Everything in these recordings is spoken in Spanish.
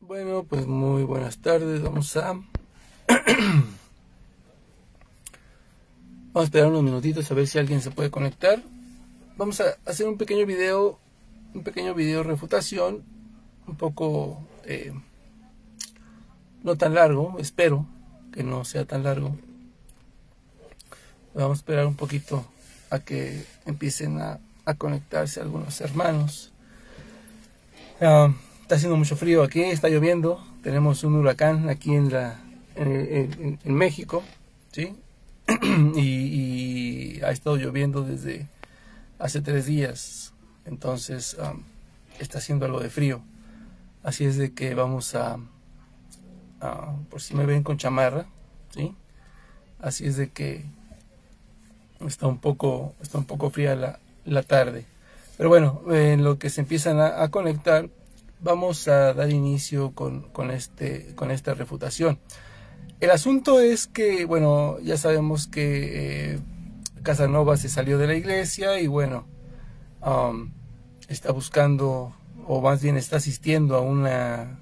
Bueno, pues muy buenas tardes. Vamos a esperar unos minutitos a ver si alguien se puede conectar. Vamos a hacer un pequeño video refutación, un poco no tan largo, espero que no sea tan largo. Vamos a esperar un poquito a que empiecen a conectarse algunos hermanos. Está haciendo mucho frío aquí, está lloviendo, tenemos un huracán aquí en México, ¿sí? y ha estado lloviendo desde hace 3 días, entonces está haciendo algo de frío, así es de que vamos por si me ven con chamarra, ¿sí? Así es de que está un poco fría la tarde, pero bueno, en lo que se empiezan a conectar, vamos a dar inicio con esta refutación. El asunto es que, bueno, ya sabemos que Casanova se salió de la iglesia y bueno, está buscando, o más bien está asistiendo a una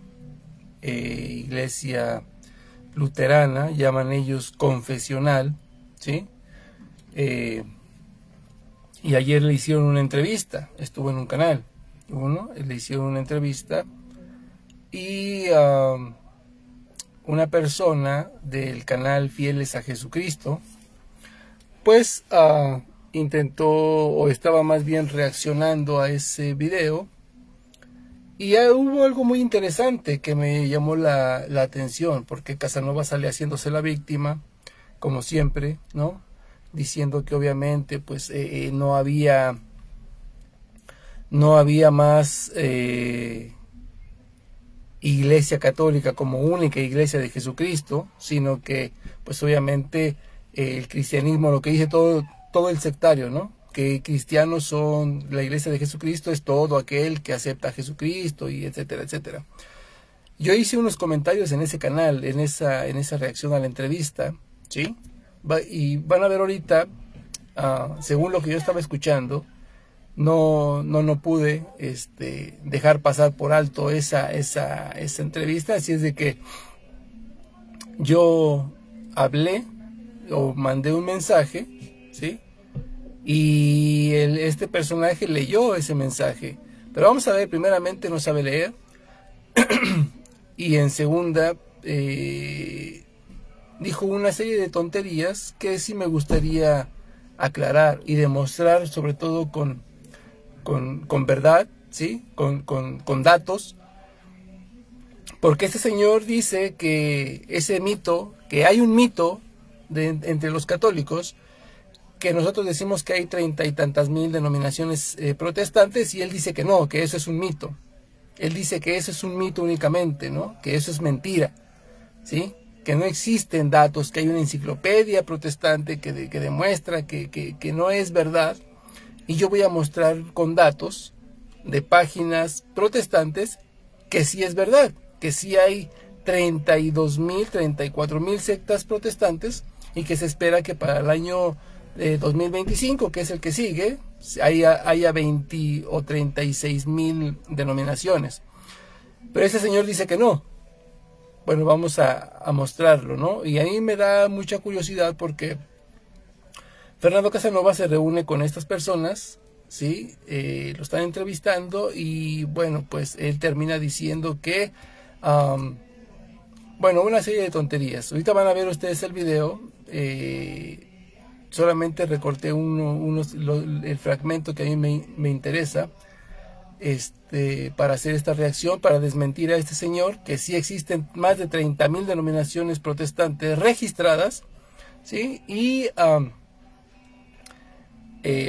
iglesia luterana, llaman ellos confesional, ¿sí? Y ayer le hicieron una entrevista, estuvo en un canal, le hicieron una entrevista y una persona del canal Fieles a Jesucristo pues intentó, o estaba más bien reaccionando a ese video, y hubo algo muy interesante que me llamó la atención, porque Casanova sale haciéndose la víctima como siempre, ¿no? Diciendo que obviamente pues no había más iglesia católica como única iglesia de Jesucristo, sino que pues obviamente el cristianismo, lo que dice todo el sectario, ¿no? Que cristianos son, la iglesia de Jesucristo es todo aquel que acepta a Jesucristo, y etcétera, etcétera. Yo hice unos comentarios en ese canal, en esa reacción a la entrevista, ¿sí? Y van a ver ahorita, según lo que yo estaba escuchando, no pude dejar pasar por alto esa entrevista, así es de que yo hablé o mandé un mensaje, ¿sí? Y este personaje leyó ese mensaje, pero vamos a ver, primeramente no sabe leer y en segunda dijo una serie de tonterías que sí me gustaría aclarar y demostrar, sobre todo con verdad, ¿sí? Con datos, porque este señor dice que ese mito, que hay un mito entre los católicos, que nosotros decimos que hay 30 y tantas mil denominaciones protestantes, y él dice que no, que eso es un mito. Él dice que eso es un mito únicamente, ¿no? Que eso es mentira, ¿sí? Que no existen datos, que hay una enciclopedia protestante que demuestra que no es verdad. Y yo voy a mostrar con datos de páginas protestantes que sí es verdad, que sí hay 32.000, 34.000 sectas protestantes, y que se espera que para el año 2025, que es el que sigue, haya 20 o 36.000 denominaciones. Pero ese señor dice que no. Bueno, vamos a mostrarlo, ¿no? Y a mí me da mucha curiosidad porque Fernando Casanova se reúne con estas personas, ¿sí? Lo están entrevistando y bueno, pues él termina diciendo que, bueno, una serie de tonterías. Ahorita van a ver ustedes el video, solamente recorté el fragmento que a mí me interesa, para hacer esta reacción, para desmentir a este señor, que sí existen más de 30.000 denominaciones protestantes registradas, ¿sí? Y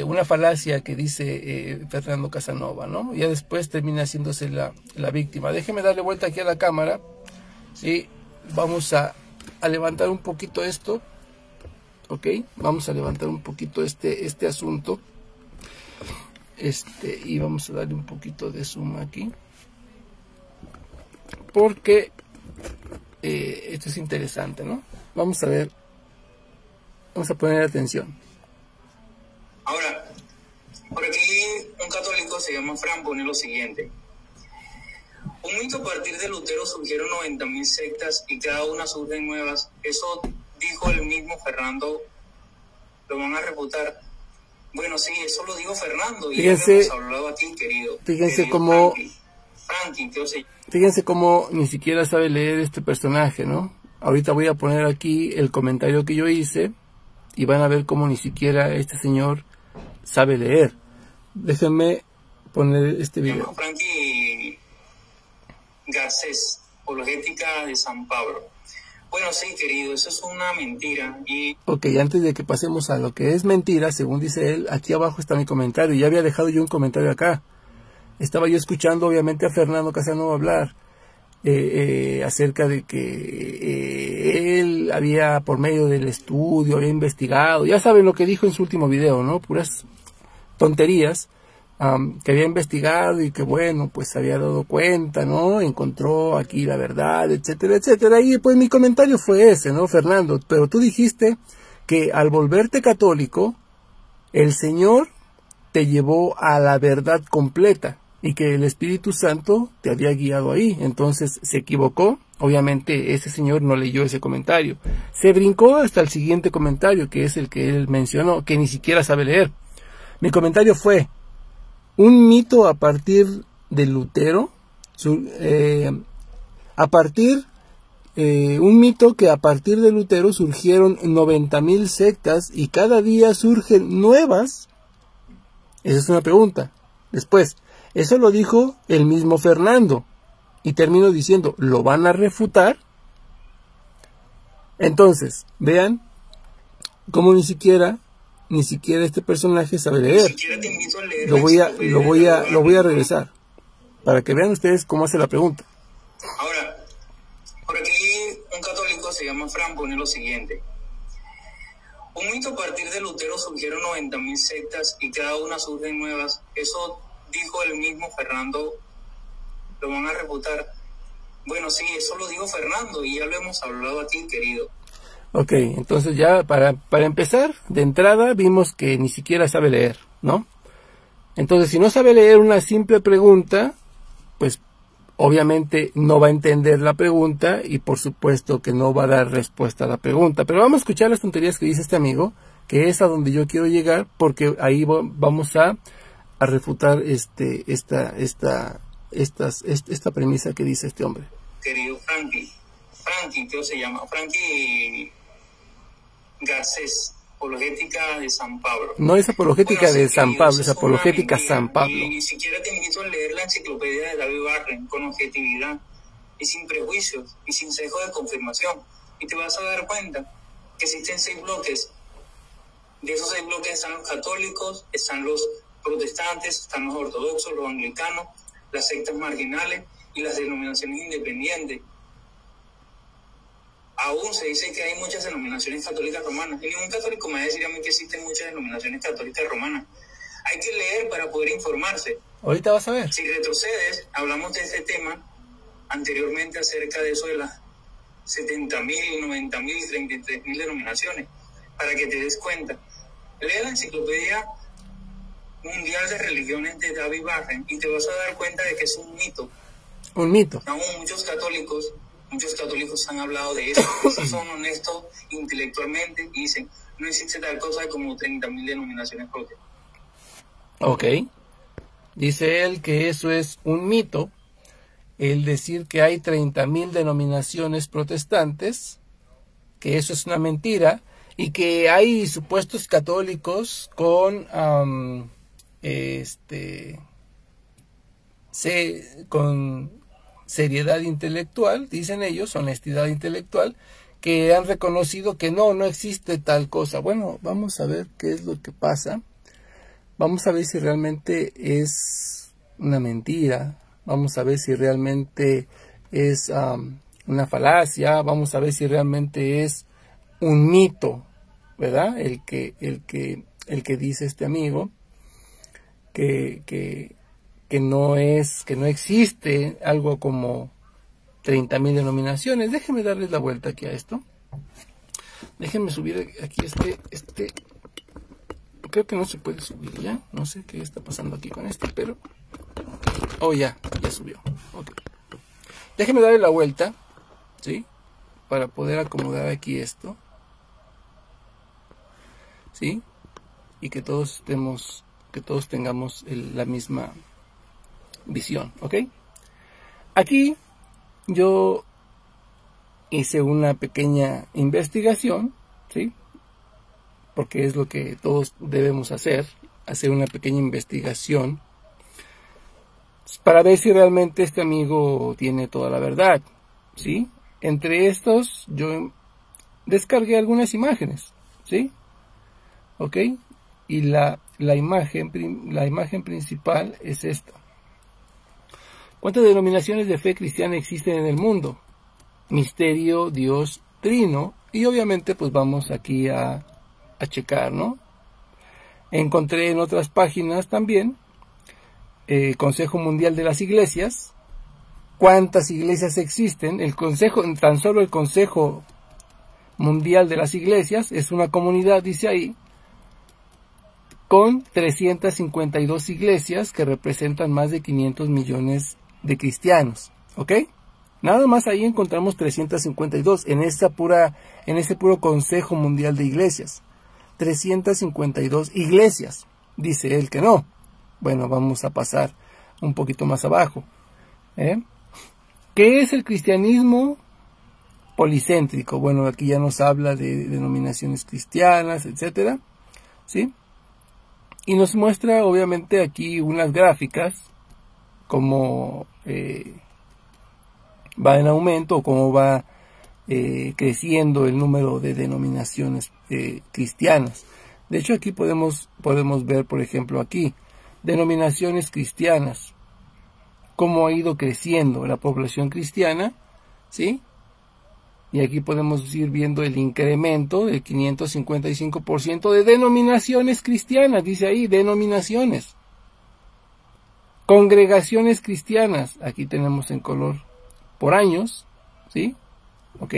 una falacia que dice Fernando Casanova, ¿no? Ya después termina haciéndose la víctima. Déjeme darle vuelta aquí a la cámara, ¿sí? Vamos a levantar un poquito esto, ¿ok? Vamos a levantar un poquito este asunto, y vamos a darle un poquito de zoom aquí, porque esto es interesante, ¿no? Vamos a ver, vamos a poner atención. Ahora, por aquí un católico se llama Fran pone lo siguiente: Un mito: a partir de Lutero surgieron 90.000 sectas y cada una surgen nuevas. Eso dijo el mismo Fernando. ¿Lo van a refutar? Bueno, sí, eso lo dijo Fernando. Fíjense, y hemos hablado aquí, fíjense cómo... Frankie, fíjense cómo ni siquiera sabe leer este personaje, ¿no? Ahorita voy a poner aquí el comentario que yo hice y van a ver cómo ni siquiera este señor sabe leer. Déjenme poner este video. Frankie Garcés, Apologética de San Pablo. Bueno, sí, querido, eso es una mentira. Ok, antes de que pasemos a lo que es mentira, según dice él, aquí abajo está mi comentario. Ya había dejado yo un comentario acá. Estaba yo escuchando obviamente a Fernando Casanova hablar acerca de que él había, por medio del estudio, había investigado. Ya saben lo que dijo en su último video, ¿no? Puras tonterías. Que había investigado y que bueno, pues se había dado cuenta, ¿no? Encontró aquí la verdad, etcétera, etcétera. Y pues mi comentario fue ese, ¿no, Fernando? Pero tú dijiste que al volverte católico, el Señor te llevó a la verdad completa y que el Espíritu Santo te había guiado ahí. Entonces se equivocó. Obviamente ese señor no leyó ese comentario. Se brincó hasta el siguiente comentario, que es el que él mencionó, que ni siquiera sabe leer. Mi comentario fue: un mito a partir de Lutero, un mito que a partir de Lutero surgieron 90.000 sectas y cada día surgen nuevas. Esa es una pregunta. Después, eso lo dijo el mismo Fernando. Y termino diciendo, ¿lo van a refutar? Entonces, vean cómo ni siquiera este personaje sabe leer. Lo voy a regresar para que vean ustedes cómo hace la pregunta. Ahora, por aquí un católico se llama Fran pone lo siguiente: un mito: a partir de Lutero surgieron 90.000 sectas y cada una surgen nuevas. Eso dijo el mismo Fernando. ¿Lo van a refutar? Bueno, sí, eso lo dijo Fernando y ya lo hemos hablado aquí, querido. Ok, entonces ya para empezar, de entrada vimos que ni siquiera sabe leer, ¿no? Entonces, si no sabe leer una simple pregunta, pues obviamente no va a entender la pregunta y por supuesto que no va a dar respuesta a la pregunta. Pero vamos a escuchar las tonterías que dice este amigo, que es a donde yo quiero llegar, porque ahí vamos a refutar esta premisa que dice este hombre. Querido Frankie, ¿qué se llama? Frankie Garcés, Apologética de San Pablo. No es Apologética de San Pablo, es Apologética San Pablo. Y si quieres te invito a leer la enciclopedia de David Barren con objetividad y sin prejuicios y sin sesgo de confirmación. Y te vas a dar cuenta que existen 6 bloques. De esos 6 bloques están los católicos, están los protestantes, están los ortodoxos, los anglicanos, las sectas marginales y las denominaciones independientes. Aún se dice que hay muchas denominaciones católicas romanas. Y ningún católico me va a decir a mí que existen muchas denominaciones católicas romanas. Hay que leer para poder informarse. Ahorita vas a ver. Si retrocedes, hablamos de este tema anteriormente acerca de eso de las 70.000, 90.000, 33.000 denominaciones. Para que te des cuenta. Lee la enciclopedia mundial de religiones de David Barren y te vas a dar cuenta de que es un mito. Un mito. Aún muchos católicos han hablado de eso. Son honestos intelectualmente y dicen, no existe tal cosa como 30.000 denominaciones propias. Ok. Dice él que eso es un mito, el decir que hay 30.000 denominaciones protestantes, que eso es una mentira, y que hay supuestos católicos con con seriedad intelectual, dicen ellos, honestidad intelectual, que han reconocido que no existe tal cosa. Bueno, vamos a ver qué es lo que pasa. Vamos a ver si realmente es una mentira. Vamos a ver si realmente es una falacia. Vamos a ver si realmente es un mito, ¿verdad? El que dice este amigo que no existe algo como 30.000 denominaciones. Déjenme darles la vuelta aquí a esto. Déjenme subir aquí creo que no se puede subir ya. No sé qué está pasando aquí con esto, pero... Oh, ya subió. Okay. Déjeme darle la vuelta, ¿sí? Para poder acomodar aquí esto, ¿sí? Y que todos tengamos la misma visión, ¿ok? Aquí yo hice una pequeña investigación, ¿sí? Porque es lo que todos debemos hacer una pequeña investigación para ver si realmente este amigo tiene toda la verdad, ¿sí? Entre estos yo descargué algunas imágenes, ¿sí? ¿Ok? Y la imagen principal es esta. ¿Cuántas denominaciones de fe cristiana existen en el mundo? Misterio, Dios, Trino. Y obviamente pues vamos aquí a checar, ¿no? Encontré en otras páginas también Consejo Mundial de las Iglesias. ¿Cuántas iglesias existen? Tan solo el Consejo Mundial de las Iglesias es una comunidad, dice ahí, con 352 iglesias que representan más de 500 millones de cristianos, ¿ok? Nada más ahí encontramos 352 en ese puro Consejo Mundial de Iglesias. 352 iglesias, dice él que no. Bueno, vamos a pasar un poquito más abajo. ¿Qué es el cristianismo policéntrico? Bueno, aquí ya nos habla de denominaciones cristianas, etcétera, ¿sí? Y nos muestra obviamente aquí unas gráficas, cómo va en aumento, o cómo va creciendo el número de denominaciones cristianas. De hecho, aquí podemos ver, por ejemplo, aquí, denominaciones cristianas, cómo ha ido creciendo la población cristiana, ¿sí? Y aquí podemos ir viendo el incremento del 555% de denominaciones cristianas, dice ahí, denominaciones. Congregaciones cristianas, aquí tenemos en color por años, ¿sí? ¿Ok?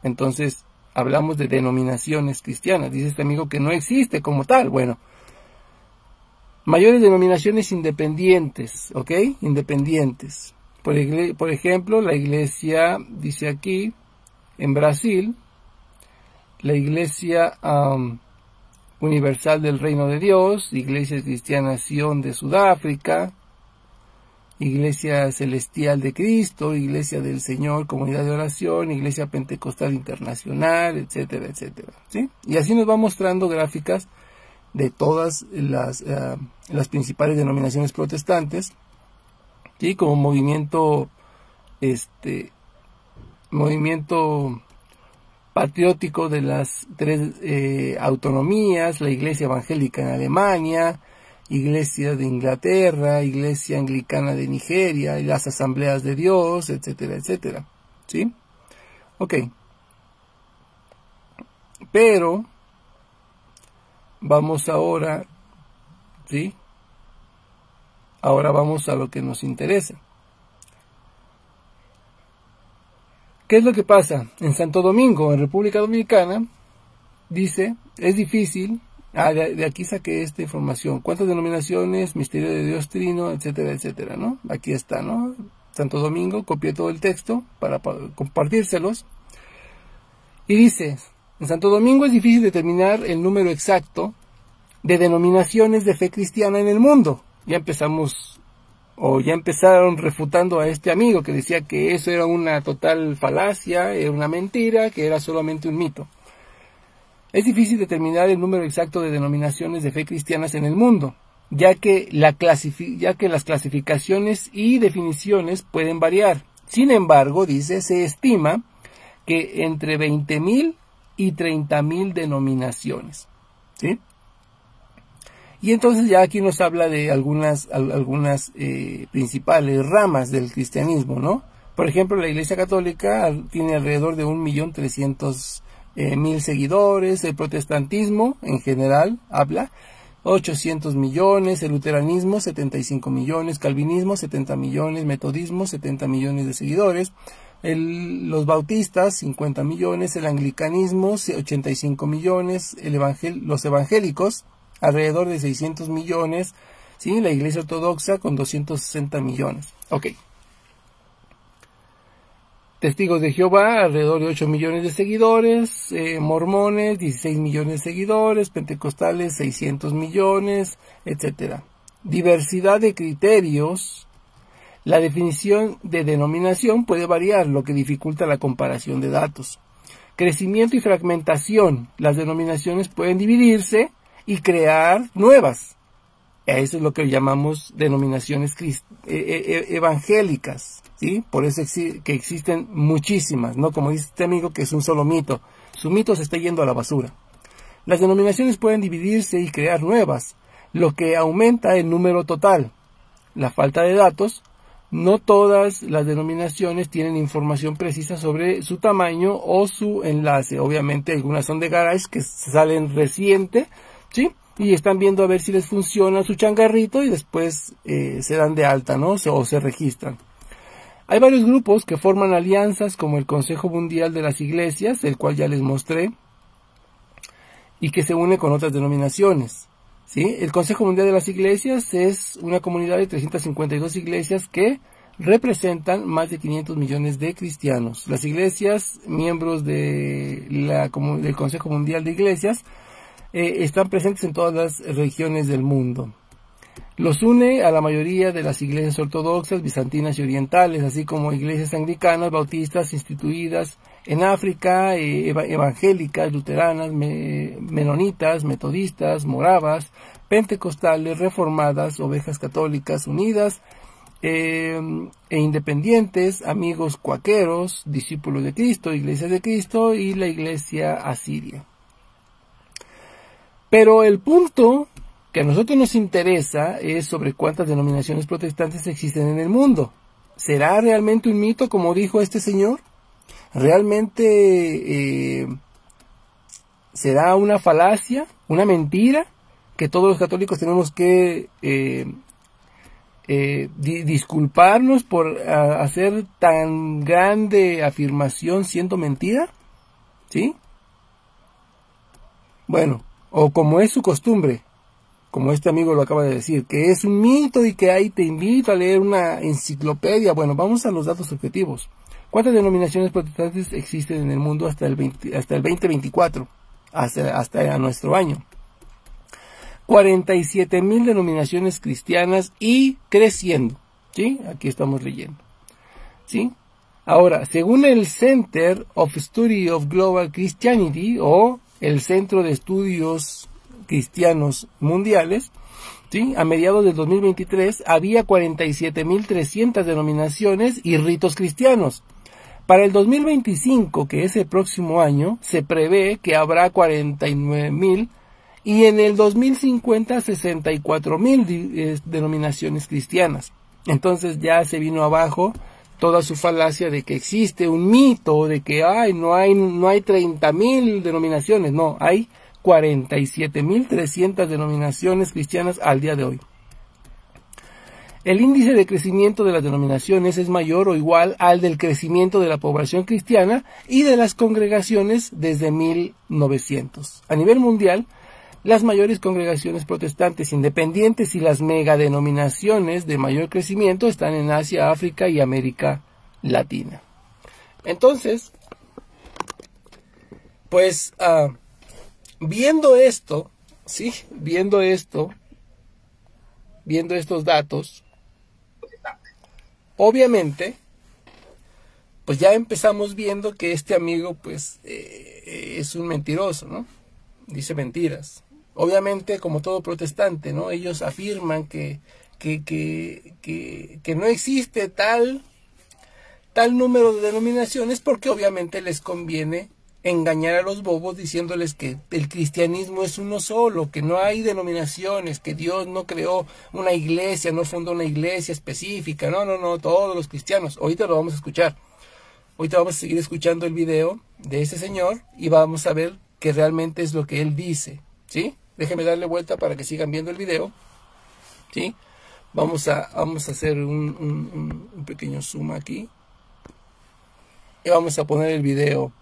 Entonces, hablamos de denominaciones cristianas. Dice este amigo que no existe como tal. Bueno, mayores denominaciones independientes, ¿ok? Independientes. Por ejemplo, la iglesia, dice aquí, en Brasil, la Iglesia Universal del Reino de Dios, Iglesia Cristiana Sion de Sudáfrica, Iglesia Celestial de Cristo, Iglesia del Señor, Comunidad de Oración, Iglesia Pentecostal Internacional, etcétera, etcétera, ¿sí? Y así nos va mostrando gráficas de todas las principales denominaciones protestantes, ¿sí? Como movimiento patriótico de las tres autonomías, la Iglesia Evangélica en Alemania, Iglesia de Inglaterra, Iglesia Anglicana de Nigeria, y las Asambleas de Dios, etcétera, etcétera, ¿sí? Ok. Pero vamos ahora, ¿sí? Ahora vamos a lo que nos interesa. ¿Qué es lo que pasa? En Santo Domingo, en República Dominicana, dice, es difícil, de aquí saqué esta información, ¿cuántas denominaciones? Misterio de Dios Trino, etcétera, etcétera, ¿no? Aquí está, ¿no? Santo Domingo, copié todo el texto para compartírselos. Y dice, en Santo Domingo es difícil determinar el número exacto de denominaciones de fe cristiana en el mundo. Ya empezaron refutando a este amigo que decía que eso era una total falacia, era una mentira, que era solamente un mito. Es difícil determinar el número exacto de denominaciones de fe cristianas en el mundo, ya que las clasificaciones y definiciones pueden variar. Sin embargo, dice, se estima que entre 20.000 y 30.000 denominaciones, ¿sí? Y entonces ya aquí nos habla de algunas principales ramas del cristianismo, ¿no? Por ejemplo, la Iglesia Católica tiene alrededor de 1.300.000 seguidores, el protestantismo en general habla 800 millones, el luteranismo 75 millones, calvinismo 70 millones, metodismo 70 millones de seguidores, los bautistas 50 millones, el anglicanismo 85 millones, los evangélicos alrededor de 600 millones, ¿sí? La Iglesia Ortodoxa con 260 millones. Ok. Testigos de Jehová, alrededor de 8 millones de seguidores, mormones, 16 millones de seguidores, pentecostales, 600 millones, etcétera. Diversidad de criterios. La definición de denominación puede variar, lo que dificulta la comparación de datos. Crecimiento y fragmentación. Las denominaciones pueden dividirse y crear nuevas. Eso es lo que llamamos denominaciones evangélicas, ¿sí? Por eso que existen muchísimas, ¿no? Como dice este amigo, que es un solo mito. Su mito se está yendo a la basura. Las denominaciones pueden dividirse y crear nuevas, lo que aumenta el número total. La falta de datos. No todas las denominaciones tienen información precisa sobre su tamaño o su enlace. Obviamente algunas son de garage que salen reciente, ¿sí? Y están viendo a ver si les funciona su changarrito y después se dan de alta, ¿no? O se registran. Hay varios grupos que forman alianzas, como el Consejo Mundial de las Iglesias, el cual ya les mostré, y que se une con otras denominaciones, ¿sí? El Consejo Mundial de las Iglesias es una comunidad de 352 iglesias que representan más de 500 millones de cristianos. Las iglesias, miembros del Consejo Mundial de Iglesias, están presentes en todas las regiones del mundo. Los une a la mayoría de las iglesias ortodoxas, bizantinas y orientales, así como iglesias anglicanas, bautistas, instituidas en África, evangélicas, luteranas, menonitas, metodistas, moravas, pentecostales, reformadas, ovejas católicas unidas, e independientes, amigos cuáqueros, discípulos de Cristo, iglesias de Cristo y la iglesia asiria. Pero el punto que a nosotros nos interesa es sobre cuántas denominaciones protestantes existen en el mundo. ¿Será realmente un mito, como dijo este señor? ¿Realmente será una falacia, una mentira, que todos los católicos tenemos que disculparnos por hacer tan grande afirmación siendo mentira? ¿Sí? Bueno, o como es su costumbre, como este amigo lo acaba de decir, que es un mito y que ahí te invito a leer una enciclopedia. Bueno, vamos a los datos objetivos. ¿Cuántas denominaciones protestantes existen en el mundo hasta el 2024? Hasta nuestro año. 47,000 denominaciones cristianas y creciendo. ¿Sí? Aquí estamos leyendo. ¿Sí? Ahora, según el Center of Study of Global Christianity, o el Centro de Estudios Cristianos Mundiales, ¿sí? A mediados del 2023 había 47,300 denominaciones y ritos cristianos. Para el 2025, que es el próximo año, se prevé que habrá 49,000 y en el 2050 64,000 denominaciones cristianas. Entonces ya se vino abajo toda su falacia de que existe un mito, de que no hay 30,000 denominaciones. No, hay 47,300 denominaciones cristianas al día de hoy. El índice de crecimiento de las denominaciones es mayor o igual al del crecimiento de la población cristiana y de las congregaciones desde 1900. A nivel mundial, las mayores congregaciones protestantes independientes y las megadenominaciones de mayor crecimiento están en Asia, África y América Latina. Entonces, pues, viendo esto, ¿sí? Viendo estos datos, obviamente, pues ya empezamos viendo que este amigo, pues, es un mentiroso, ¿no? Dice mentiras. Obviamente, como todo protestante, ¿no? Ellos afirman que no existe tal número de denominaciones porque obviamente les conviene engañar a los bobos diciéndoles que el cristianismo es uno solo, que no hay denominaciones, que Dios no creó una iglesia, no fundó una iglesia específica. No, todos los cristianos. Ahorita lo vamos a escuchar. Ahorita vamos a seguir escuchando el video de ese señor y vamos a ver que realmente es lo que él dice, ¿sí? Déjenme darle vuelta para que sigan viendo el video, ¿sí? Vamos a hacer un pequeño zoom aquí y vamos a poner el video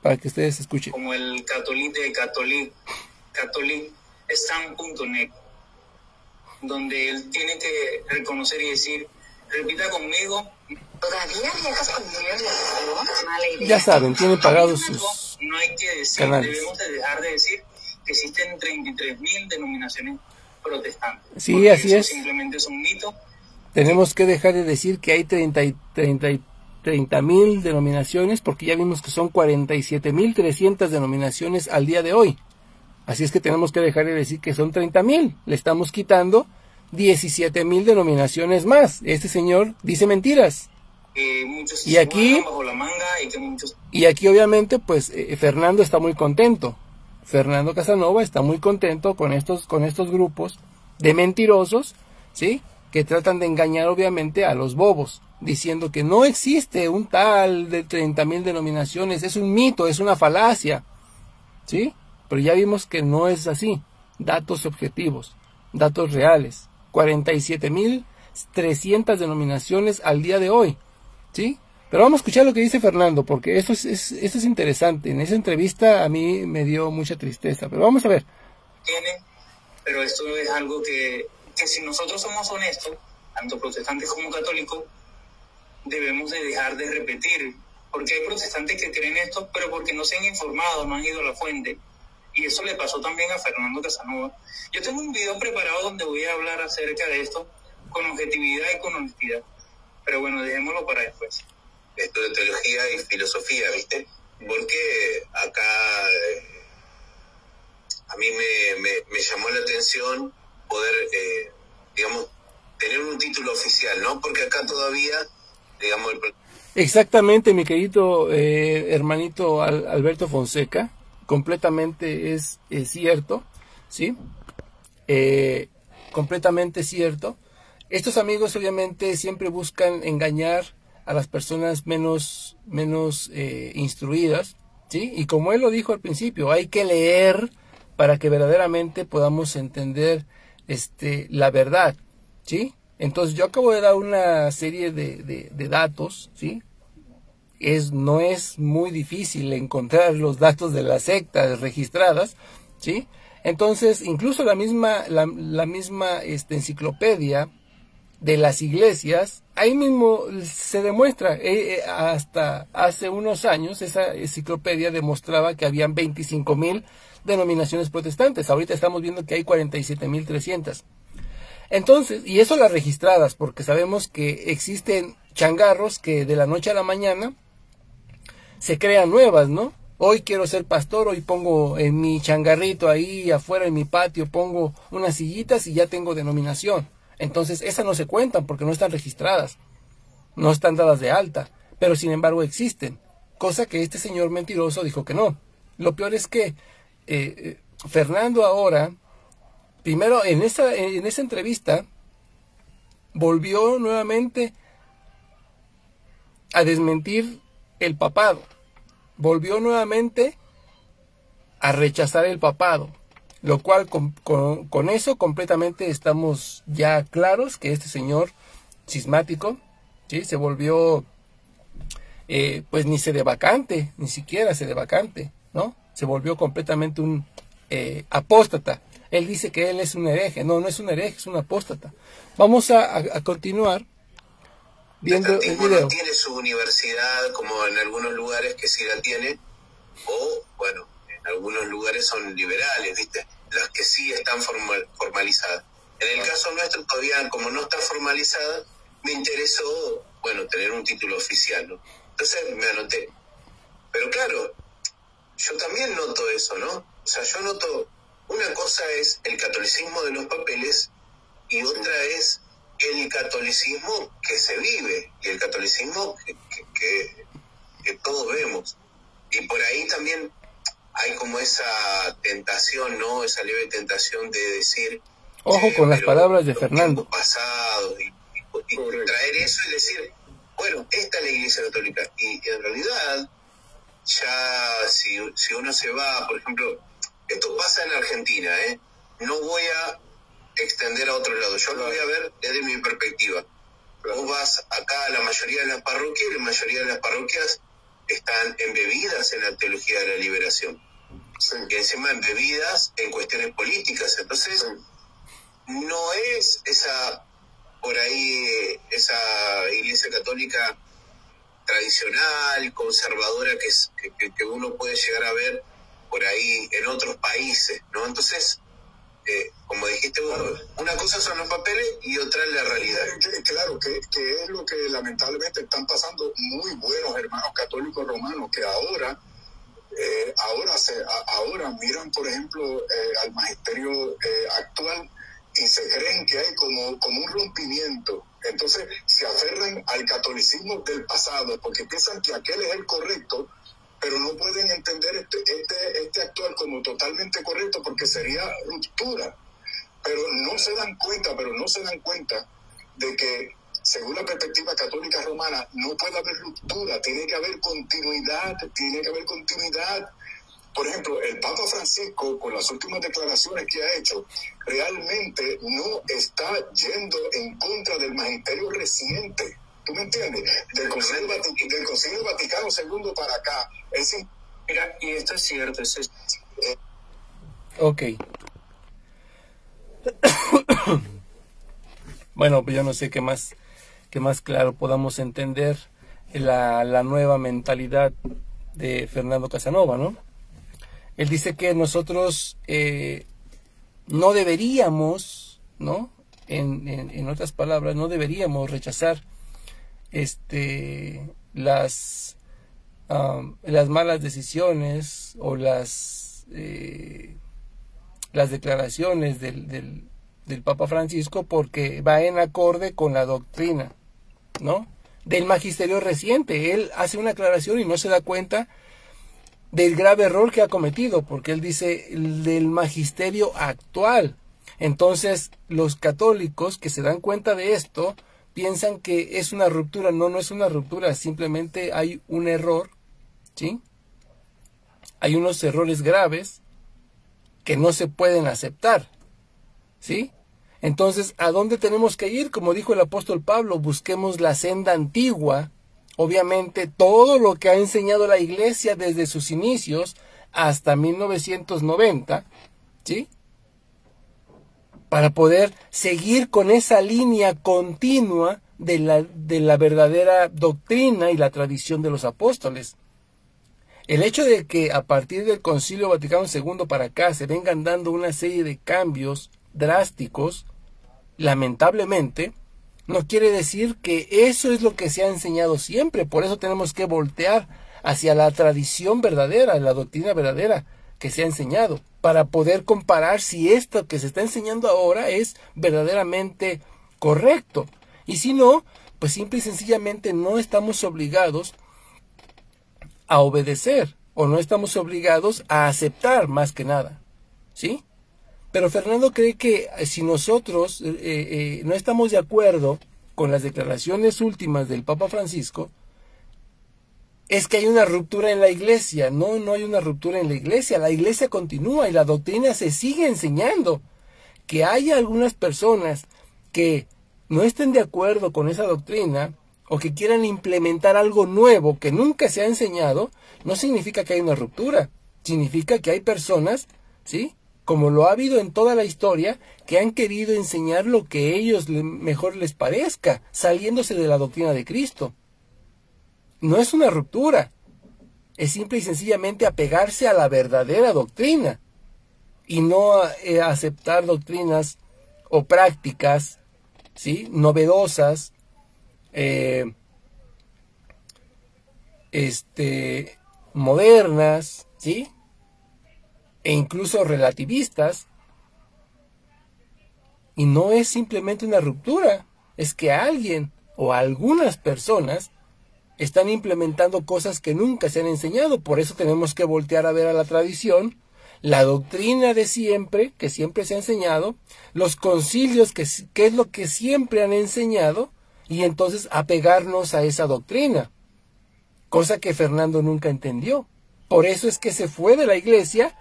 para que ustedes escuchen. Como el catholicstan.net, donde él tiene que reconocer y decir, Repita conmigo. ¿Todavía viajas con niños de salud? Mala idea. Ya saben, tienen pagados sus No hay que decir, canales. debemos de dejar de decir que existen 33.000 denominaciones protestantes. Sí, porque así eso es. simplemente es un mito. Tenemos que dejar de decir que hay 30.000 denominaciones, porque ya vimos que son 47.300 denominaciones al día de hoy. Así es que tenemos que dejar de decir que son 30.000. Le estamos quitando 17.000 denominaciones más. Este señor dice mentiras. Muchos Y aquí- se guardan bajo la manga y que muchos... Y aquí obviamente pues Fernando está muy contento. Fernando Casanova está muy contento con estos grupos de mentirosos, ¿sí? Que tratan de engañar obviamente a los bobos, diciendo que no existe un tal de 30.000 denominaciones, es un mito, es una falacia, ¿sí? Pero ya vimos que no es así. Datos objetivos, datos reales. 47.300 denominaciones al día de hoy, ¿sí? Pero vamos a escuchar lo que dice Fernando, porque eso es interesante. En esa entrevista a mí me dio mucha tristeza, pero vamos a ver. Pero esto es algo que si nosotros somos honestos, tanto protestantes como católicos, debemos de dejar de repetir. Porque hay protestantes que creen esto, pero porque no se han informado, no han ido a la fuente. Y eso le pasó también a Fernando Casanova. Yo tengo un video preparado donde voy a hablar acerca de esto con objetividad y con honestidad. Pero bueno, dejémoslo para después. Esto de teología y filosofía, ¿viste? Porque acá a mí me llamó la atención poder, digamos, tener un título oficial, ¿no? Porque acá todavía, digamos... Exactamente, mi querido hermanito Alberto Fonseca, completamente es cierto, ¿sí? Completamente cierto. Estos amigos obviamente siempre buscan engañar a las personas menos instruidas, ¿sí? Y como él lo dijo al principio, hay que leer para que verdaderamente podamos entender la verdad, ¿sí? Entonces yo acabo de dar una serie de datos, ¿sí? No es muy difícil encontrar los datos de las sectas registradas, ¿sí? Entonces incluso la misma enciclopedia de las iglesias, ahí mismo se demuestra, hasta hace unos años esa enciclopedia demostraba que habían 25.000 denominaciones protestantes, ahorita estamos viendo que hay 47.300. Entonces, y eso las registradas, porque sabemos que existen changarros que de la noche a la mañana se crean nuevas, ¿no? Hoy quiero ser pastor, hoy pongo en mi changarrito ahí afuera en mi patio, pongo unas sillitas y ya tengo denominación. Entonces esas no se cuentan porque no están registradas, no están dadas de alta, pero sin embargo existen, cosa que este señor mentiroso dijo que no. Lo peor es que Fernando ahora, primero en esa entrevista, volvió nuevamente a desmentir el papado, volvió nuevamente a rechazar el papado. Lo cual con eso completamente estamos ya claros que este señor cismático, ¿sí? Se volvió, pues ni sedevacante, ni siquiera sedevacante, ¿no? Se volvió completamente un apóstata. Él dice que él es un hereje. No, no es un hereje, es un apóstata. Vamos a continuar viendo el video. No tiene su universidad como en algunos lugares que sí la tiene, o bueno, en algunos lugares son liberales, ¿viste? Las que sí están formalizadas. En el caso nuestro, todavía como no está formalizada, me interesó, bueno, tener un título oficial, ¿no? Entonces me anoté. Pero claro, yo también noto eso, ¿no? O sea, yo noto, una cosa es el catolicismo de los papeles y otra es el catolicismo que se vive y el catolicismo que todos vemos. Y por ahí también hay como esa tentación, ¿no? Esa leve tentación de decir... Ojo con las palabras de Fernando. Pasados y traer eso y decir, bueno, esta es la Iglesia Católica. Y en realidad, ya si uno se va, por ejemplo, esto pasa en Argentina, ¿eh? No voy a extender a otro lado, yo lo voy a ver desde mi perspectiva. Vos vas acá a la mayoría de las parroquias y la mayoría de las parroquias están embebidas en la teología de la liberación, y encima embebidas en cuestiones políticas. Entonces no es esa por ahí esa Iglesia Católica tradicional, conservadora, que uno puede llegar a ver por ahí en otros países, ¿no? Entonces, como dijiste vos, una cosa son los papeles y otra es la realidad. Claro, que es lo que lamentablemente están pasando muy buenos hermanos católicos romanos, que ahora miran, por ejemplo, al magisterio actual y se creen que hay como un rompimiento. Entonces se aferran al catolicismo del pasado porque piensan que aquel es el correcto, pero no pueden entender este actual como totalmente correcto porque sería ruptura. Pero no se dan cuenta de que, según la perspectiva católica romana, no puede haber ruptura, tiene que haber continuidad. Por ejemplo, el Papa Francisco, con las últimas declaraciones que ha hecho, realmente no está yendo en contra del magisterio reciente. ¿Tú me entiendes? Del Concilio Vaticano II para acá. Mira, y esto es cierto. Ok. Bueno, pues yo no sé qué más claro podamos entender la nueva mentalidad de Fernando Casanova, ¿no? Él dice que nosotros no deberíamos, ¿no? En otras palabras, no deberíamos rechazar las malas decisiones o las declaraciones del Papa Francisco, porque va en acorde con la doctrina, ¿no? Del magisterio reciente. Él hace una aclaración y no se da cuenta del grave error que ha cometido, porque él dice del magisterio actual. Entonces, los católicos que se dan cuenta de esto piensan que es una ruptura. No es una ruptura, simplemente hay un error, ¿sí? Hay unos errores graves que no se pueden aceptar, ¿sí? Entonces, ¿a dónde tenemos que ir? Como dijo el apóstol Pablo, busquemos la senda antigua. Obviamente, todo lo que ha enseñado la Iglesia desde sus inicios hasta 1990, ¿sí? Para poder seguir con esa línea continua de la verdadera doctrina y la tradición de los apóstoles. El hecho de que a partir del Concilio Vaticano II para acá se vengan dando una serie de cambios drásticos, lamentablemente, no quiere decir que eso es lo que se ha enseñado siempre. Por eso tenemos que voltear hacia la tradición verdadera, la doctrina verdadera que se ha enseñado, para poder comparar si esto que se está enseñando ahora es verdaderamente correcto. Y si no, pues simple y sencillamente no estamos obligados a obedecer, o no estamos obligados a aceptar, más que nada, ¿sí? Pero Fernando cree que si nosotros no estamos de acuerdo con las declaraciones últimas del Papa Francisco, es que hay una ruptura en la Iglesia. No hay una ruptura en la Iglesia. La Iglesia continúa y la doctrina se sigue enseñando. Que haya algunas personas que no estén de acuerdo con esa doctrina o que quieran implementar algo nuevo que nunca se ha enseñado, no significa que hay una ruptura. Significa que hay personas, ¿sí?, como lo ha habido en toda la historia, que han querido enseñar lo que a ellos mejor les parezca, saliéndose de la doctrina de Cristo. No es una ruptura, es simple y sencillamente apegarse a la verdadera doctrina y no aceptar doctrinas o prácticas, ¿sí?, novedosas, modernas, ¿sí?, e incluso relativistas. Y no es simplemente una ruptura, es que alguien o algunas personas están implementando cosas que nunca se han enseñado. Por eso tenemos que voltear a ver a la tradición, la doctrina de siempre, que siempre se ha enseñado, los concilios, que es lo que siempre han enseñado, y entonces apegarnos a esa doctrina, cosa que Fernando nunca entendió. Por eso es que se fue de la Iglesia.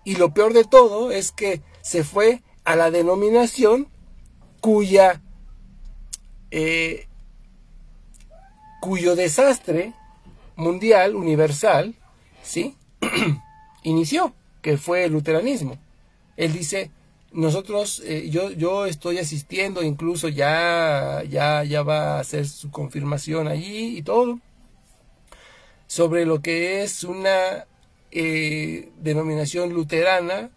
Y lo peor de todo es que se fue a la denominación cuyo desastre mundial, universal, ¿sí?, inició, que fue el luteranismo. Él dice, nosotros, yo estoy asistiendo, incluso ya va a hacer su confirmación allí y todo, sobre lo que es una denominación luterana,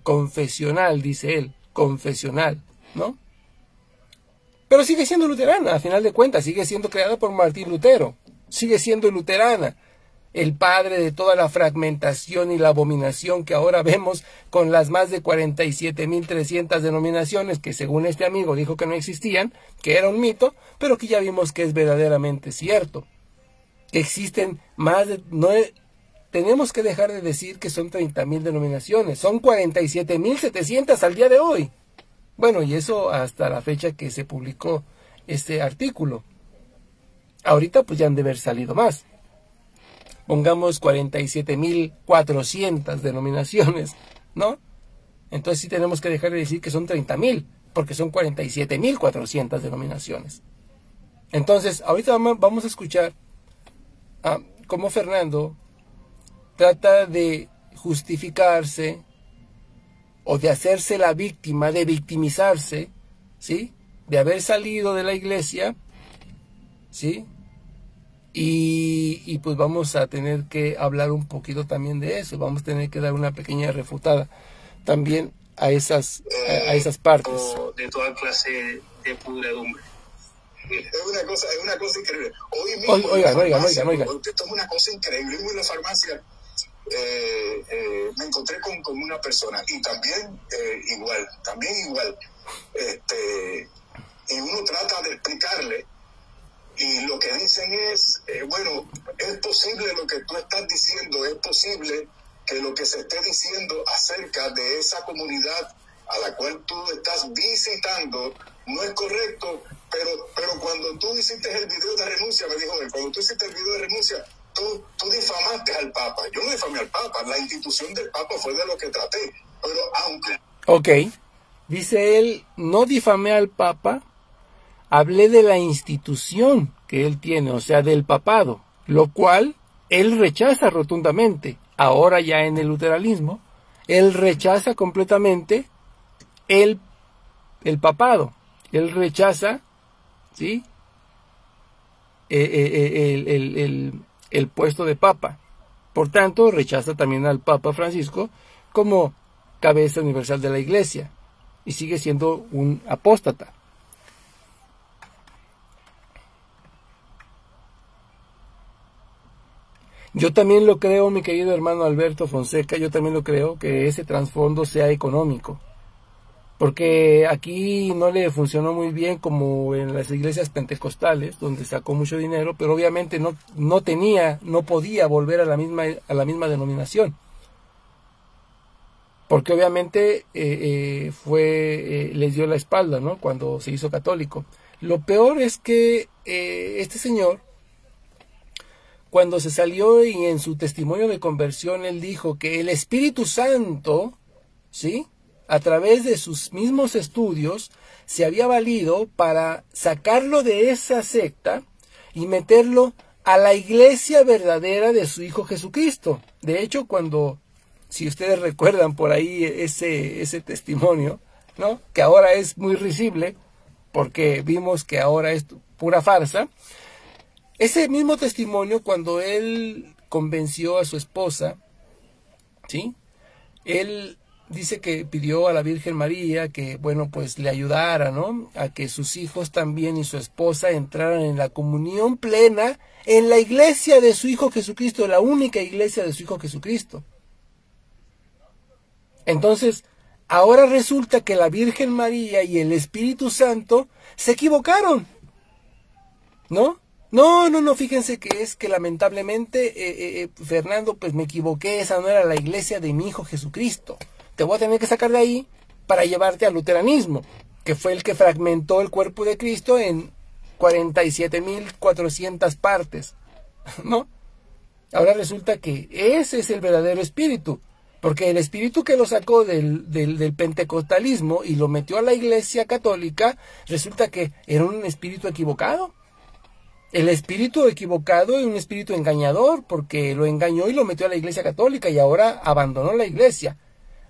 confesional, dice él, confesional, ¿no? Pero sigue siendo luterana, a final de cuentas, sigue siendo creada por Martín Lutero, sigue siendo luterana, el padre de toda la fragmentación y la abominación que ahora vemos con las más de 47.300 denominaciones que según este amigo dijo que no existían, que era un mito, pero que ya vimos que es verdaderamente cierto. Que existen más de... tenemos que dejar de decir que son 30.000 denominaciones, son 47.700 al día de hoy. Bueno, y eso hasta la fecha que se publicó este artículo. Ahorita pues ya han de haber salido más. Pongamos 47.400 denominaciones, ¿no? Entonces sí tenemos que dejar de decir que son 30.000, porque son 47.400 denominaciones. Entonces, ahorita vamos a escuchar cómo Fernando trata de justificarse o de hacerse la víctima, de victimizarse, ¿sí? De haber salido de la iglesia, ¿sí? Y pues vamos a tener que hablar un poquito también de eso, vamos a tener que dar una pequeña refutada también a esas partes. De toda clase de pudredumbre. Es una cosa increíble. Hoy mismo Oigan. esto es una cosa increíble. En la farmacia me encontré con una persona y también igual. Y uno trata de explicarle y lo que dicen es, bueno, es posible lo que tú estás diciendo, es posible que lo que se esté diciendo acerca de esa comunidad a la cual tú estás visitando no es correcto, pero cuando tú hiciste el video de renuncia, me dijo él, cuando tú hiciste el video de renuncia, tú difamaste al Papa. Yo no difamé al Papa, la institución del Papa fue de lo que traté, pero aunque... Ok, dice él, no difamé al Papa, hablé de la institución que él tiene, o sea, del papado, lo cual él rechaza rotundamente. Ahora ya en el luteranismo, él rechaza completamente el papado. Él rechaza, ¿sí? El puesto de papa. Por tanto, rechaza también al Papa Francisco como cabeza universal de la Iglesia. Y sigue siendo un apóstata. Yo también lo creo, mi querido hermano Alberto Fonseca, yo también lo creo que ese trasfondo sea económico. Porque aquí no le funcionó muy bien como en las iglesias pentecostales, donde sacó mucho dinero, pero obviamente no podía volver a la misma denominación. Porque obviamente les dio la espalda, ¿no? Cuando se hizo católico. Lo peor es que este señor, cuando se salió y en su testimonio de conversión él dijo que el Espíritu Santo, ¿sí?, a través de sus mismos estudios se había valido para sacarlo de esa secta y meterlo a la iglesia verdadera de su Hijo Jesucristo. De hecho, si ustedes recuerdan por ahí ese testimonio, ¿no?, que ahora es muy risible porque vimos que ahora es pura farsa. Ese mismo testimonio, cuando él convenció a su esposa, ¿sí?, él dice que pidió a la Virgen María que, bueno, pues le ayudara, ¿no?, a que sus hijos también y su esposa entraran en la comunión plena en la iglesia de su Hijo Jesucristo, la única iglesia de su Hijo Jesucristo. Entonces, ahora resulta que la Virgen María y el Espíritu Santo se equivocaron, ¿no? No, fíjense que es que lamentablemente, Fernando, pues me equivoqué, esa no era la iglesia de mi Hijo Jesucristo. Te voy a tener que sacar de ahí para llevarte al luteranismo, que fue el que fragmentó el cuerpo de Cristo en 47.400 partes, ¿no? Ahora resulta que ese es el verdadero espíritu, porque el espíritu que lo sacó del pentecostalismo y lo metió a la iglesia católica, resulta que era un espíritu equivocado. El espíritu equivocado es un espíritu engañador, porque lo engañó y lo metió a la iglesia católica y ahora abandonó la iglesia.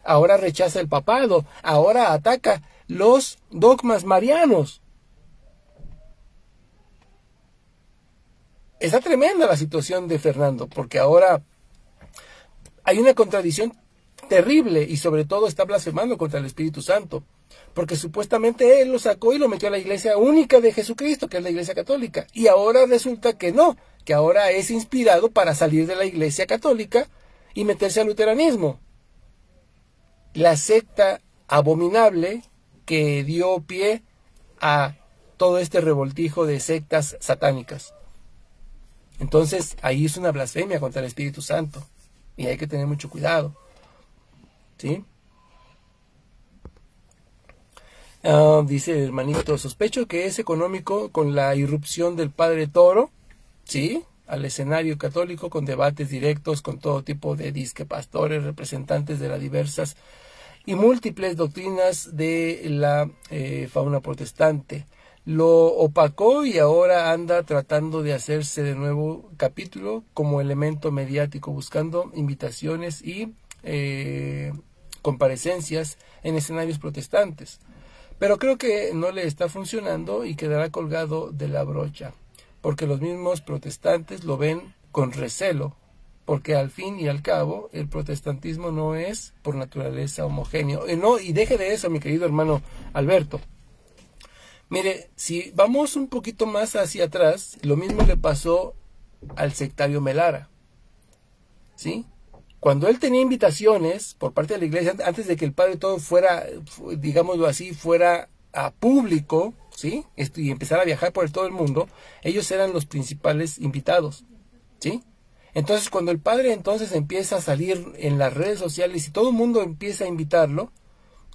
ahora rechaza el papado, ahora ataca los dogmas marianos. Está tremenda la situación de Fernando, porque ahora hay una contradicción terrible y sobre todo está blasfemando contra el Espíritu Santo, porque supuestamente él lo sacó y lo metió a la iglesia única de Jesucristo, que es la iglesia católica, y ahora resulta que no, que ahora es inspirado para salir de la iglesia católica y meterse al luteranismo, la secta abominable que dio pie a todo este revoltijo de sectas satánicas. Entonces ahí es una blasfemia contra el Espíritu Santo y hay que tener mucho cuidado, ¿sí? Dice el hermanito, sospecho que es económico con la irrupción del padre Toro, ¿sí?, al escenario católico, con debates directos con todo tipo de disque pastores, representantes de las diversas y múltiples doctrinas de la fauna protestante. Lo opacó y ahora anda tratando de hacerse de nuevo capítulo como elemento mediático, buscando invitaciones y comparecencias en escenarios protestantes. Pero creo que no le está funcionando y quedará colgado de la brocha, porque los mismos protestantes lo ven con recelo, porque al fin y al cabo el protestantismo no es por naturaleza homogéneo. Y deje de eso, mi querido hermano Alberto. Mire, si vamos un poquito más hacia atrás, lo mismo le pasó al sectario Melara, ¿sí? Cuando él tenía invitaciones por parte de la iglesia, antes de que el padre todo fuera, digámoslo así, fuera a público, ¿sí?, y empezara a viajar por todo el mundo, ellos eran los principales invitados, ¿sí? Entonces, cuando el padre entonces empieza a salir en las redes sociales y todo el mundo empieza a invitarlo,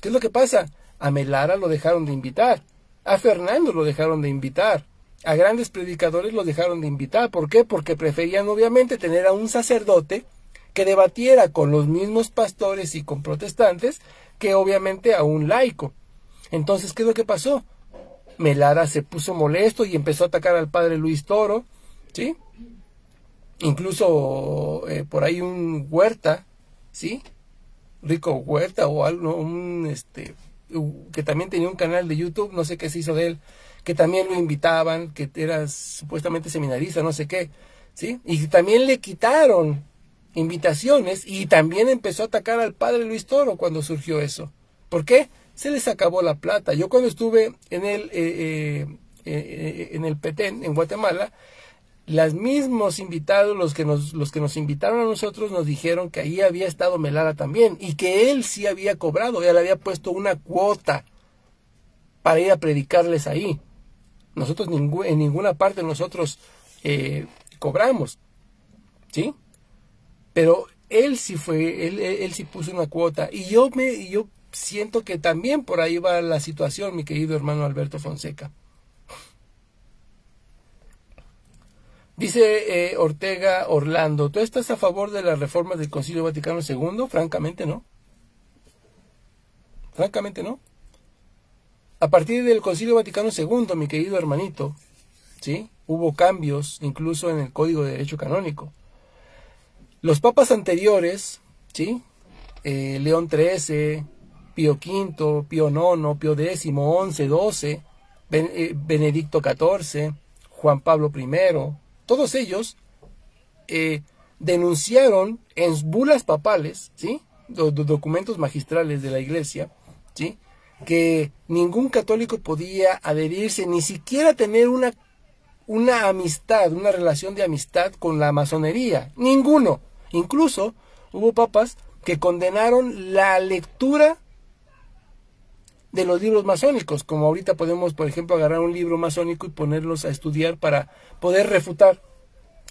¿qué es lo que pasa? A Melara lo dejaron de invitar, a Fernando lo dejaron de invitar, a grandes predicadores lo dejaron de invitar. ¿Por qué? Porque preferían obviamente tener a un sacerdote que debatiera con los mismos pastores y con protestantes que obviamente a un laico. Entonces, ¿qué es lo que pasó? Melara se puso molesto y empezó a atacar al padre Luis Toro, ¿sí? Incluso por ahí un Huerta, ¿sí? Rico Huerta o algo, que también tenía un canal de YouTube, no sé qué se hizo de él, que también lo invitaban, que era supuestamente seminarista, no sé qué, ¿sí? Y también le quitaron invitaciones y también empezó a atacar al padre Luis Toro cuando surgió eso. ¿Por qué? Se les acabó la plata. Yo cuando estuve en el Petén, en Guatemala, los mismos invitados, los que nos invitaron a nosotros, nos dijeron que ahí había estado Melara también y que él sí había cobrado, ya le había puesto una cuota para ir a predicarles ahí. Nosotros en ninguna parte nosotros cobramos, ¿sí? Pero él sí fue, él sí puso una cuota y yo siento que también por ahí va la situación, mi querido hermano Alberto Fonseca. Dice Ortega Orlando, ¿tú estás a favor de las reformas del Concilio Vaticano II? Francamente no. Francamente no. A partir del Concilio Vaticano II, mi querido hermanito, ¿sí?, hubo cambios incluso en el Código de Derecho Canónico. Los papas anteriores, ¿sí?, León XIII, Pío V, Pío IX, Pío X, XI, XII, Benedicto XIV, Juan Pablo I, todos ellos denunciaron en bulas papales, ¿sí?, documentos magistrales de la Iglesia, ¿sí?, que ningún católico podía adherirse, ni siquiera tener una amistad, una relación de amistad con la masonería. Ninguno. Incluso hubo papas que condenaron la lectura de los libros masónicos, como ahorita podemos, por ejemplo, agarrar un libro masónico y ponerlos a estudiar para poder refutar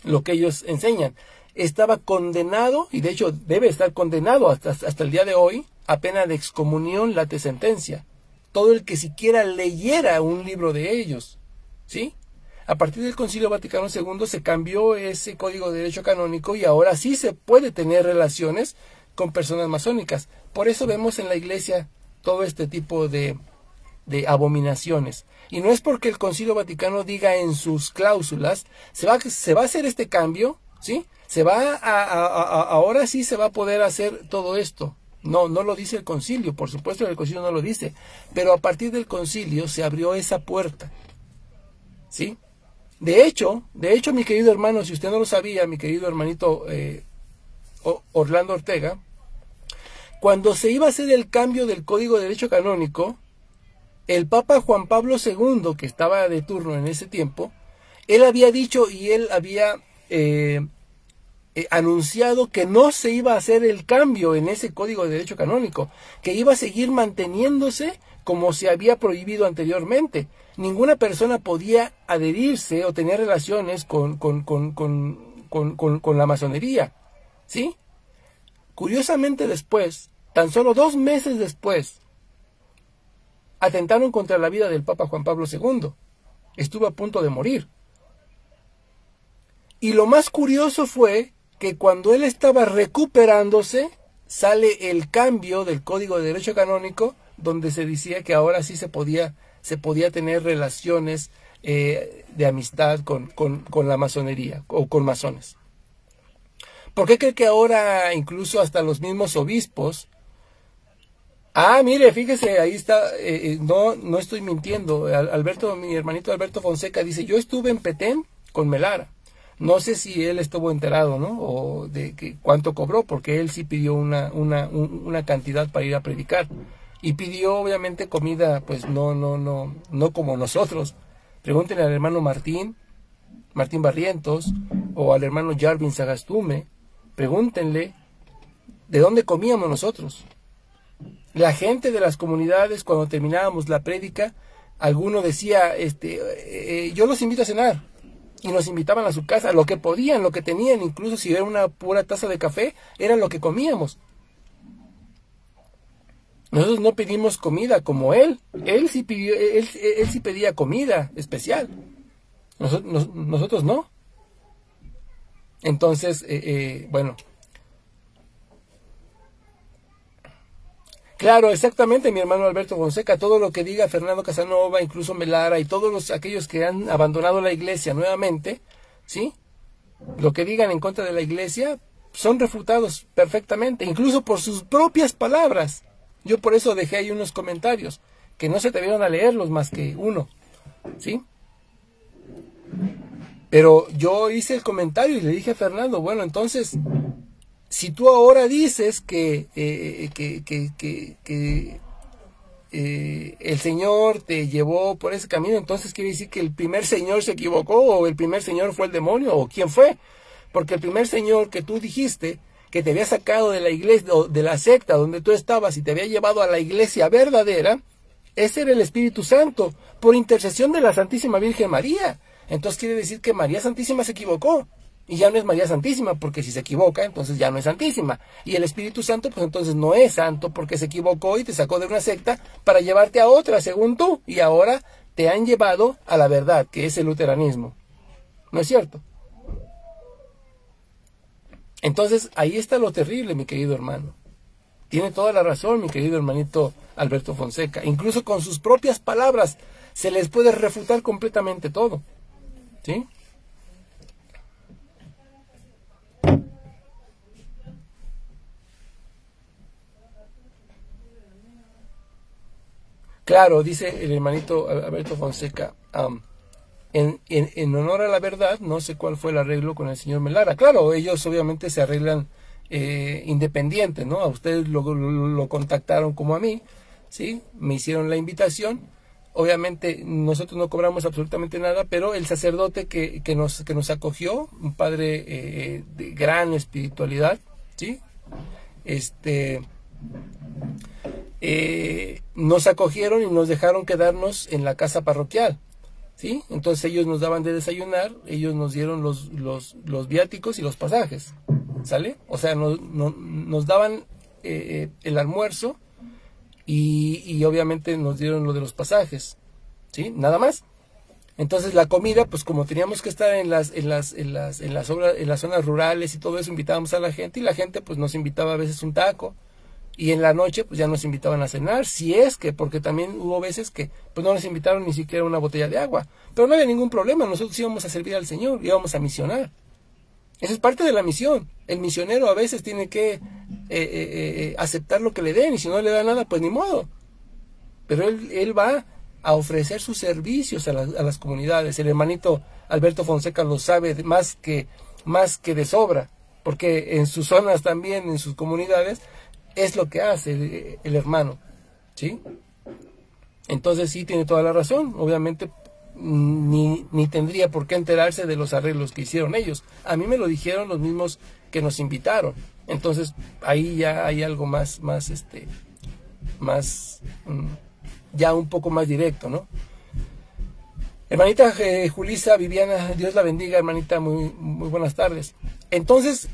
lo que ellos enseñan. Estaba condenado, y de hecho debe estar condenado hasta el día de hoy, a pena de excomunión, late sentencia. Todo el que siquiera leyera un libro de ellos, ¿sí? A partir del Concilio Vaticano II se cambió ese Código de Derecho Canónico y ahora sí se puede tener relaciones con personas masónicas. Por eso vemos en la Iglesia todo este tipo de abominaciones. Y no es porque el Concilio Vaticano diga en sus cláusulas, se va a hacer este cambio, ¿sí? Ahora sí se va a poder hacer todo esto. No lo dice el concilio, por supuesto que el concilio no lo dice, pero a partir del concilio se abrió esa puerta, ¿sí? De hecho, mi querido hermano, si usted no lo sabía, mi querido hermanito Orlando Ortega, cuando se iba a hacer el cambio del Código de Derecho Canónico, el Papa Juan Pablo II, que estaba de turno en ese tiempo, él había dicho y él había anunciado que no se iba a hacer el cambio en ese Código de Derecho Canónico, que iba a seguir manteniéndose como se había prohibido anteriormente. Ninguna persona podía adherirse o tener relaciones con la masonería, ¿sí? Curiosamente después, tan solo 2 meses después, atentaron contra la vida del Papa Juan Pablo II. Estuvo a punto de morir. Y lo más curioso fue que cuando él estaba recuperándose, sale el cambio del Código de Derecho Canónico, donde se decía que ahora sí se podía tener relaciones de amistad con la masonería o con masones. ¿Por qué cree que ahora incluso hasta los mismos obispos? Mire, fíjese, ahí está, no estoy mintiendo. Alberto, mi hermanito Alberto Fonseca dice, yo estuve en Petén con Melara. No sé si él estuvo enterado, ¿no? O de que cuánto cobró, porque él sí pidió una cantidad para ir a predicar. Y pidió, obviamente, comida, pues no como nosotros. Pregúntenle al hermano Martín Barrientos, o al hermano Jarvin Sagastume. Pregúntenle de dónde comíamos nosotros. La gente de las comunidades, cuando terminábamos la prédica, alguno decía, yo los invito a cenar. Y nos invitaban a su casa, lo que podían, lo que tenían, incluso si era una pura taza de café, era lo que comíamos. Nosotros no pedimos comida como él sí pidió, él sí pedía comida especial. Nosotros no. Entonces, bueno. Claro, exactamente, mi hermano Alberto Fonseca, todo lo que diga Fernando Casanova, incluso Melara y todos aquellos que han abandonado la iglesia nuevamente, ¿sí? Lo que digan en contra de la iglesia son refutados perfectamente, incluso por sus propias palabras. Yo por eso dejé ahí unos comentarios, que no se atrevieron a leerlos más que uno, ¿sí? Pero yo hice el comentario y le dije a Fernando, bueno, entonces, si tú ahora dices que el Señor te llevó por ese camino, entonces quiere decir que el primer Señor se equivocó, o el primer Señor fue el demonio, o quién fue. Porque el primer Señor que tú dijiste que te había sacado de la iglesia, o de la secta donde tú estabas, y te había llevado a la iglesia verdadera, ese era el Espíritu Santo, por intercesión de la Santísima Virgen María. Entonces quiere decir que María Santísima se equivocó. Y ya no es María Santísima, porque si se equivoca, entonces ya no es Santísima. Y el Espíritu Santo, pues entonces no es santo, porque se equivocó y te sacó de una secta para llevarte a otra, según tú. Y ahora te han llevado a la verdad, que es el luteranismo. ¿No es cierto? Entonces, ahí está lo terrible, mi querido hermano. Tiene toda la razón, mi querido hermanito Alberto Fonseca. Incluso con sus propias palabras se les puede refutar completamente todo. ¿Sí? Claro, dice el hermanito Alberto Fonseca, en honor a la verdad, no sé cuál fue el arreglo con el señor Melara. Claro, ellos obviamente se arreglan independientes, ¿no? A ustedes lo contactaron como a mí, ¿sí? Me hicieron la invitación. Obviamente nosotros no cobramos absolutamente nada, pero el sacerdote que nos acogió, un padre de gran espiritualidad, ¿sí? Nos acogieron y nos dejaron quedarnos en la casa parroquial, ¿sí? Entonces ellos nos daban de desayunar, ellos nos dieron los viáticos y los pasajes, ¿sale? O sea, nos daban el almuerzo y obviamente nos dieron lo de los pasajes, ¿sí? Nada más. Entonces la comida, pues como teníamos que estar en las zonas rurales y todo eso, invitábamos a la gente, y la gente pues nos invitaba a veces un taco. Y en la noche, pues ya nos invitaban a cenar, si es que, porque también hubo veces que, pues no nos invitaron ni siquiera una botella de agua. Pero no había ningún problema, nosotros íbamos a servir al Señor, íbamos a misionar. Esa es parte de la misión. El misionero a veces tiene que aceptar lo que le den, y si no le da nada, pues ni modo. Pero él va a ofrecer sus servicios a las comunidades. El hermanito Alberto Fonseca lo sabe más que de sobra, porque en sus zonas también, en sus comunidades, es lo que hace el hermano, ¿sí? Entonces sí, tiene toda la razón. Obviamente ni tendría por qué enterarse de los arreglos que hicieron ellos. A mí me lo dijeron los mismos que nos invitaron. Entonces ahí ya hay algo más ya un poco más directo, ¿no? Hermanita Julisa Viviana, Dios la bendiga, hermanita, muy buenas tardes. Entonces,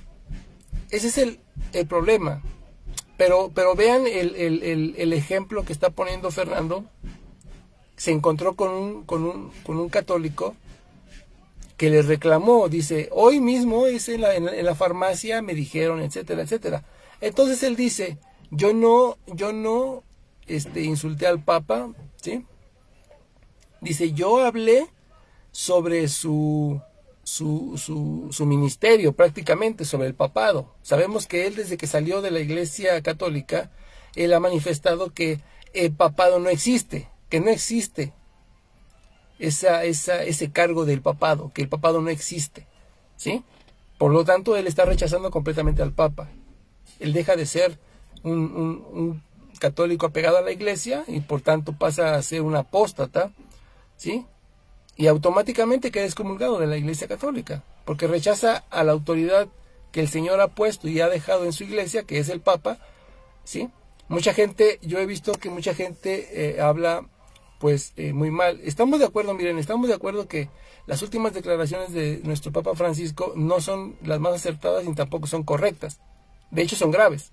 ese es el problema. Pero vean el ejemplo que está poniendo Fernando. Se encontró con un católico que le reclamó, dice, hoy mismo en la farmacia me dijeron, etcétera, etcétera. Entonces él dice, yo no insulté al Papa, ¿sí? Dice, yo hablé sobre su ministerio, prácticamente, sobre el papado. Sabemos que él, desde que salió de la Iglesia Católica, él ha manifestado que el papado no existe, que no existe ese cargo del papado, que el papado no existe, ¿sí? Por lo tanto, él está rechazando completamente al Papa. Él deja de ser un católico apegado a la Iglesia y por tanto pasa a ser un apóstata, ¿sí? Y automáticamente queda excomulgado de la Iglesia Católica, porque rechaza a la autoridad que el Señor ha puesto y ha dejado en su Iglesia, que es el Papa, ¿sí? Mucha gente, yo he visto que mucha gente habla pues muy mal. Estamos de acuerdo, miren, estamos de acuerdo que las últimas declaraciones de nuestro Papa Francisco no son las más acertadas ni tampoco son correctas. De hecho, son graves.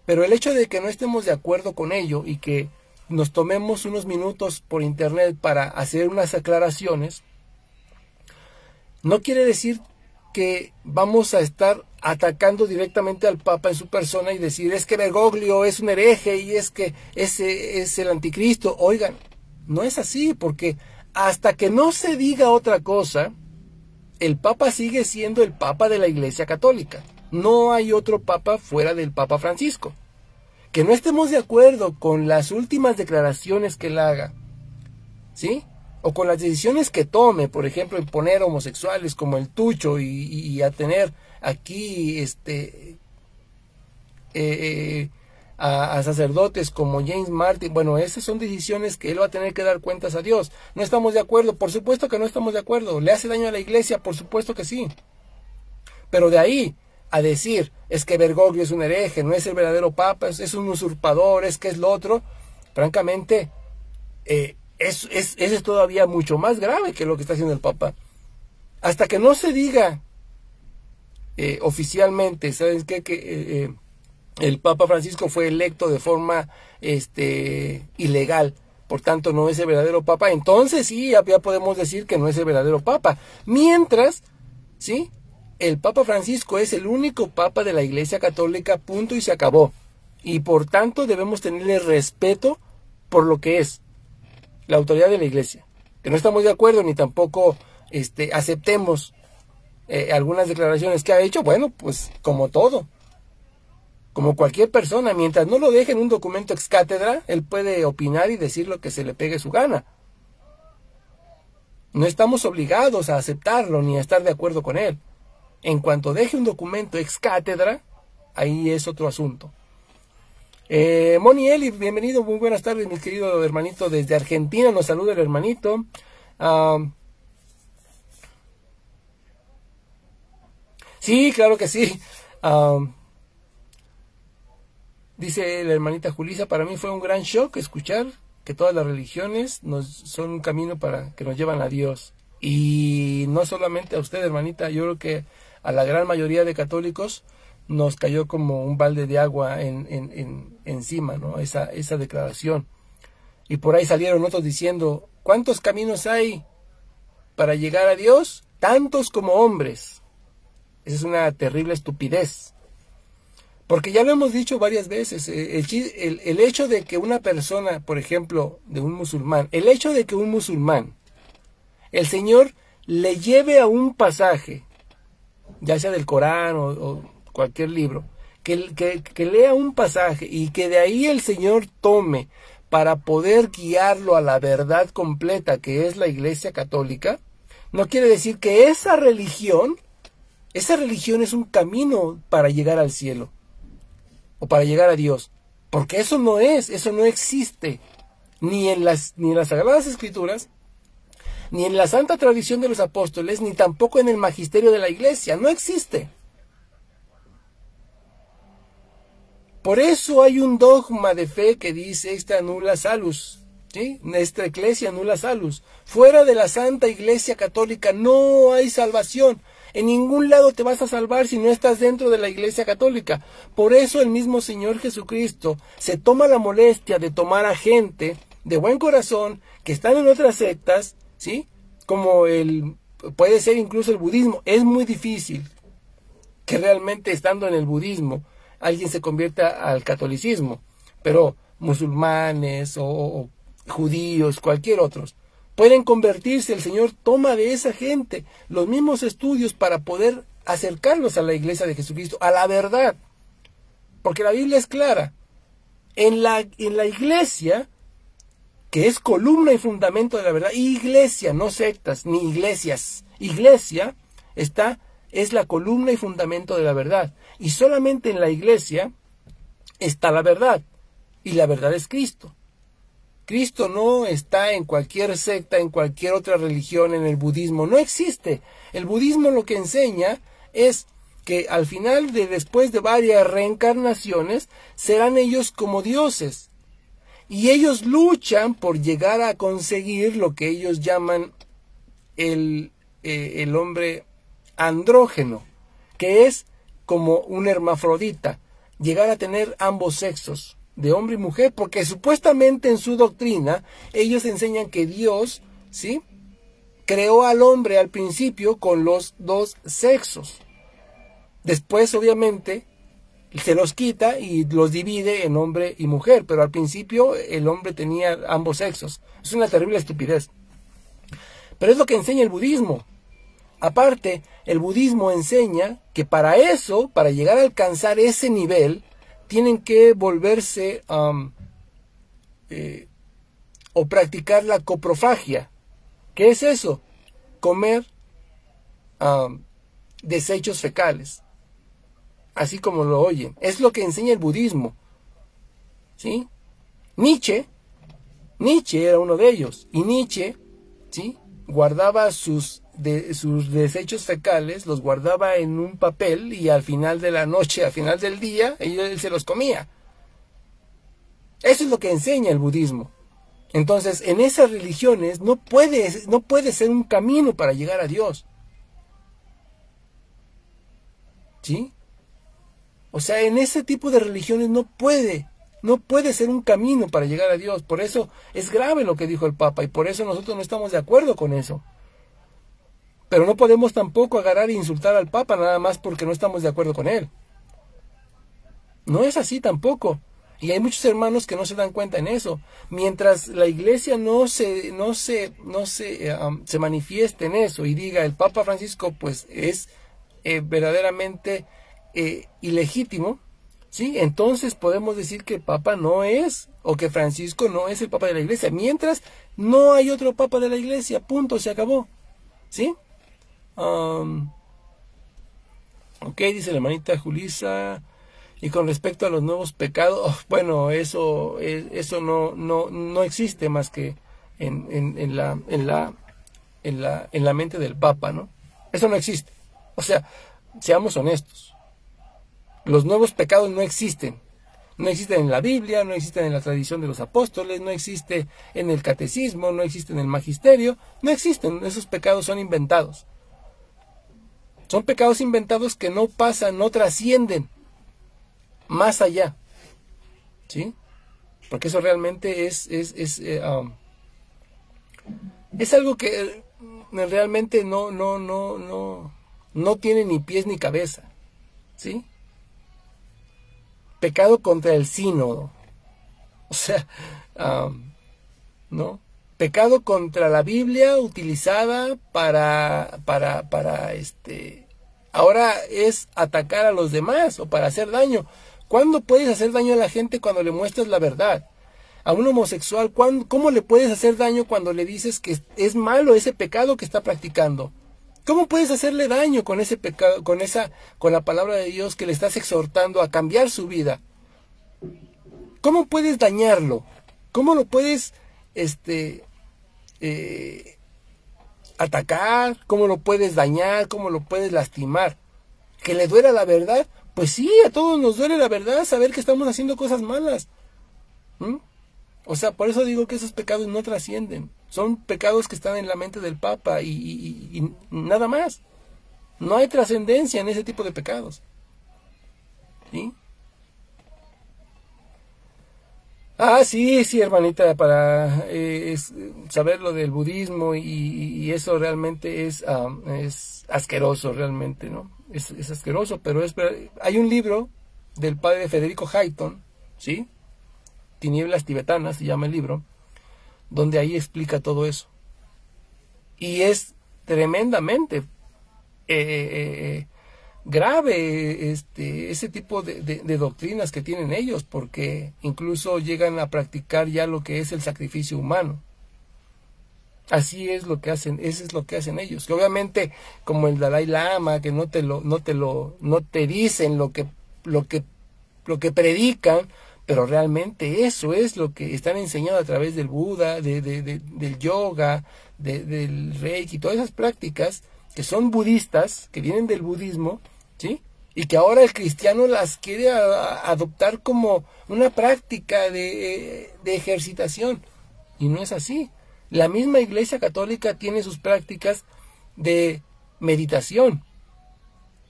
Pero el hecho de que no estemos de acuerdo con ello y que nos tomemos unos minutos por internet para hacer unas aclaraciones, no quiere decir que vamos a estar atacando directamente al Papa en su persona y decir, es que Bergoglio es un hereje y es que ese es el anticristo. Oigan, no es así, porque hasta que no se diga otra cosa, el Papa sigue siendo el Papa de la Iglesia Católica. No hay otro Papa fuera del Papa Francisco. Que no estemos de acuerdo con las últimas declaraciones que él haga, ¿sí? O con las decisiones que tome, por ejemplo, en poner homosexuales como el Tucho y a tener aquí a sacerdotes como James Martin. Bueno, esas son decisiones que él va a tener que dar cuentas a Dios. No estamos de acuerdo, por supuesto que no estamos de acuerdo. ¿Le hace daño a la Iglesia? Por supuesto que sí. Pero de ahí a decir, es que Bergoglio es un hereje, no es el verdadero Papa, es un usurpador, es que es lo otro, francamente, eso es todavía mucho más grave que lo que está haciendo el Papa. Hasta que no se diga oficialmente, ¿sabes qué? Que el Papa Francisco fue electo de forma ilegal, por tanto no es el verdadero Papa, entonces sí, ya podemos decir que no es el verdadero Papa. Mientras, ¿sí? El Papa Francisco es el único Papa de la Iglesia Católica, punto y se acabó. Y por tanto debemos tenerle respeto por lo que es la autoridad de la Iglesia. Que no estamos de acuerdo ni tampoco aceptemos algunas declaraciones que ha hecho, bueno, pues como todo. Como cualquier persona, mientras no lo deje en un documento ex cátedra, él puede opinar y decir lo que se le pegue su gana. No estamos obligados a aceptarlo ni a estar de acuerdo con él. En cuanto deje un documento ex cátedra, ahí es otro asunto. Moniel, bienvenido, muy buenas tardes, mi querido hermanito, desde Argentina nos saluda el hermanito. Sí, claro que sí. Dice la hermanita Julisa, para mí fue un gran shock escuchar que todas las religiones son un camino que nos llevan a Dios. Y no solamente a usted, hermanita, yo creo que a la gran mayoría de católicos nos cayó como un balde de agua encima, ¿no? Esa declaración. Y por ahí salieron otros diciendo, ¿cuántos caminos hay para llegar a Dios? Tantos como hombres. Esa es una terrible estupidez. Porque ya lo hemos dicho varias veces, el hecho de que una persona, por ejemplo, de un musulmán, el hecho de que un musulmán, el Señor le lleve a un pasaje, ya sea del Corán o cualquier libro, que lea un pasaje y que de ahí el Señor tome para poder guiarlo a la verdad completa que es la Iglesia Católica, no quiere decir que esa religión es un camino para llegar al cielo o para llegar a Dios, porque eso no existe ni en las Sagradas Escrituras, ni en la santa tradición de los apóstoles, ni tampoco en el magisterio de la Iglesia, no existe. Por eso hay un dogma de fe que dice extra nulla salus, ¿sí? Nuestra Iglesia nulla salus. Fuera de la Santa Iglesia Católica no hay salvación. En ningún lado te vas a salvar si no estás dentro de la Iglesia Católica. Por eso el mismo Señor Jesucristo se toma la molestia de tomar a gente de buen corazón que están en otras sectas, ¿sí? Como puede ser incluso el budismo. Es muy difícil que realmente estando en el budismo alguien se convierta al catolicismo, pero musulmanes o judíos, cualquier otros, pueden convertirse. El Señor toma de esa gente los mismos estudios para poder acercarlos a la Iglesia de Jesucristo, a la verdad, porque la Biblia es clara. En la Iglesia, que es columna y fundamento de la verdad, Iglesia, no sectas ni iglesias, Iglesia es la columna y fundamento de la verdad. Y solamente en la Iglesia está la verdad. Y la verdad es Cristo. Cristo no está en cualquier secta, en cualquier otra religión, en el budismo. No existe. El budismo lo que enseña es que al final, después de varias reencarnaciones, serán ellos como dioses. Y ellos luchan por llegar a conseguir lo que ellos llaman el hombre andrógeno, que es como un hermafrodita, llegar a tener ambos sexos, de hombre y mujer, porque supuestamente en su doctrina ellos enseñan que Dios, ¿sí?, creó al hombre al principio con los dos sexos. Después, obviamente, se los quita y los divide en hombre y mujer, pero al principio el hombre tenía ambos sexos. Es una terrible estupidez. Pero es lo que enseña el budismo. Aparte, el budismo enseña que para eso, para llegar a alcanzar ese nivel, tienen que volverse o practicar la coprofagia. ¿Qué es eso? Comer desechos fecales. Así como lo oyen. Es lo que enseña el budismo. ¿Sí? Nietzsche era uno de ellos. Y Nietzsche, ¿sí?, guardaba sus desechos fecales, los guardaba en un papel y al final de la noche, al final del día, él se los comía. Eso es lo que enseña el budismo. Entonces, en esas religiones no puede ser un camino para llegar a Dios. ¿Sí? O sea, en ese tipo de religiones no puede ser un camino para llegar a Dios. Por eso es grave lo que dijo el Papa y por eso nosotros no estamos de acuerdo con eso. Pero no podemos tampoco agarrar e insultar al Papa nada más porque no estamos de acuerdo con él. No es así tampoco. Y hay muchos hermanos que no se dan cuenta en eso. Mientras la Iglesia no se manifieste en eso y diga el Papa Francisco pues es verdaderamente ilegítimo, ¿sí?, entonces podemos decir que el Papa no es, o que Francisco no es el Papa de la Iglesia. Mientras no hay otro Papa de la Iglesia, punto, se acabó. ¿Sí? Ok, dice la hermanita Julisa. Y con respecto a los nuevos pecados, bueno, eso no existe más que en la mente del Papa, ¿no? Eso no existe. O sea, seamos honestos. Los nuevos pecados no existen. No existen en la Biblia, no existen en la tradición de los apóstoles, no existe en el catecismo, no existe en el magisterio, no existen. Esos pecados son inventados. Son pecados inventados que no pasan, no trascienden más allá, ¿sí? Porque eso realmente es algo que realmente no tiene ni pies ni cabeza, ¿sí? Pecado contra el sínodo, o sea, ¿no? Pecado contra la Biblia utilizada para Ahora es atacar a los demás o para hacer daño. ¿Cuándo puedes hacer daño a la gente? Cuando le muestras la verdad. A un homosexual, ¿cómo le puedes hacer daño cuando le dices que es malo ese pecado que está practicando? ¿Cómo puedes hacerle daño con ese pecado, con la palabra de Dios que le estás exhortando a cambiar su vida? ¿Cómo puedes dañarlo? ¿Cómo lo puedes atacar? ¿Cómo lo puedes dañar? ¿Cómo lo puedes lastimar? ¿Que le duela la verdad? Pues sí, a todos nos duele la verdad, saber que estamos haciendo cosas malas. O sea, por eso digo que esos pecados no trascienden. Son pecados que están en la mente del Papa y nada más. No hay trascendencia en ese tipo de pecados. ¿Sí? Sí, hermanita, para saber lo del budismo y eso realmente es asqueroso, realmente, ¿no? Es asqueroso, pero hay un libro del padre Federico Hayton, ¿sí? Tinieblas tibetanas se llama el libro, donde ahí explica todo eso. Y es tremendamente grave ese tipo de doctrinas que tienen ellos, porque incluso llegan a practicar ya lo que es el sacrificio humano. Así es lo que hacen, eso es lo que hacen ellos. Que obviamente, como el Dalai Lama, que no te dicen lo que predican, pero realmente eso es lo que están enseñando a través del Buda, del yoga, del Reiki, todas esas prácticas que son budistas, que vienen del budismo, ¿sí? Y que ahora el cristiano las quiere adoptar como una práctica de ejercitación. Y no es así. La misma Iglesia Católica tiene sus prácticas de meditación.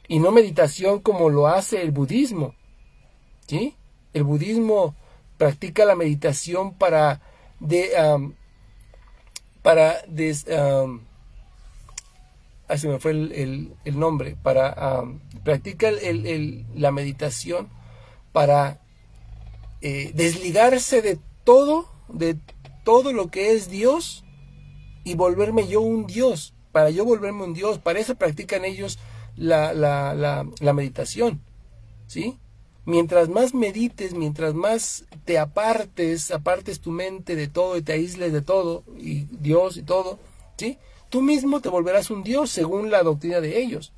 Y no meditación como lo hace el budismo, ¿sí? El budismo practica la meditación para se me fue el nombre, practica la meditación para desligarse de todo lo que es Dios y volverme yo un Dios, para yo volverme un Dios. Para eso practican ellos la meditación, ¿sí? Mientras más medites, mientras más te apartes tu mente de todo y te aísles de todo, y Dios y todo, ¿sí? Tú mismo te volverás un Dios según la doctrina de ellos,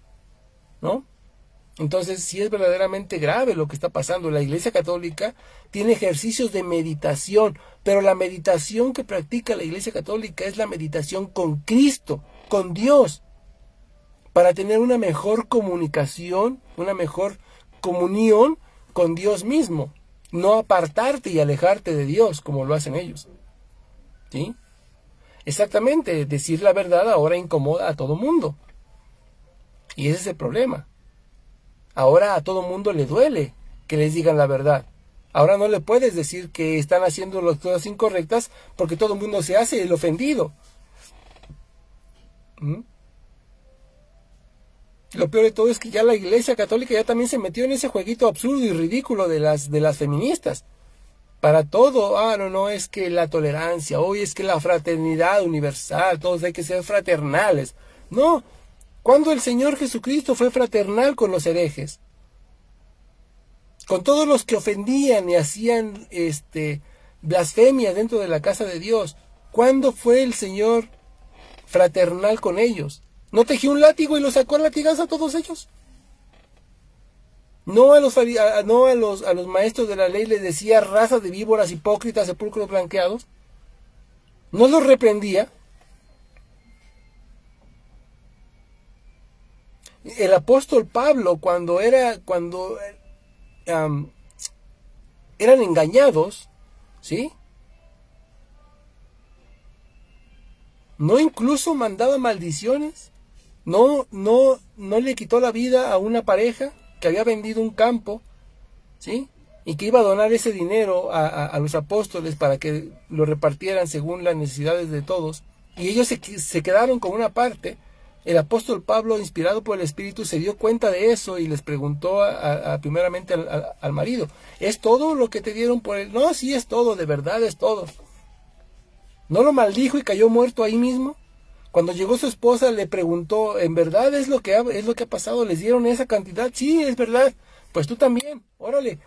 ¿no? Entonces, sí es verdaderamente grave lo que está pasando. La Iglesia Católica tiene ejercicios de meditación, pero la meditación que practica la Iglesia Católica es la meditación con Cristo, con Dios, para tener una mejor comunicación, una mejor comunión con Dios mismo, no apartarte y alejarte de Dios como lo hacen ellos, ¿sí? Exactamente, decir la verdad ahora incomoda a todo mundo, y ese es el problema. Ahora a todo mundo le duele que les digan la verdad. Ahora no le puedes decir que están haciendo las cosas incorrectas porque todo el mundo se hace el ofendido. Lo peor de todo es que ya la Iglesia Católica ya también se metió en ese jueguito absurdo y ridículo de las feministas. Para todo, no, es que la tolerancia, hoy es que la fraternidad universal, todos hay que ser fraternales. No, ¿cuándo el Señor Jesucristo fue fraternal con los herejes? Con todos los que ofendían y hacían blasfemia dentro de la casa de Dios. ¿Cuándo fue el Señor fraternal con ellos? ¿No tejió un látigo y los sacó a latigas a todos ellos? ¿No a los maestros de la ley les decía raza de víboras, hipócritas, sepulcros blanqueados? ¿No los reprendía? El apóstol Pablo, cuando eran engañados, ¿sí? ¿No incluso mandaba maldiciones? ¿No le quitó la vida a una pareja que había vendido un campo, ¿sí? Y que iba a donar ese dinero a los apóstoles para que lo repartieran según las necesidades de todos? Y ellos se quedaron con una parte. El apóstol Pablo, inspirado por el Espíritu, se dio cuenta de eso y les preguntó primeramente al marido, ¿es todo lo que te dieron por él? No, sí es todo, de verdad es todo. ¿No lo maldijo y cayó muerto ahí mismo? Cuando llegó su esposa le preguntó, ¿en verdad es lo que ha pasado? ¿Les dieron esa cantidad? Sí, es verdad. Pues tú también, órale.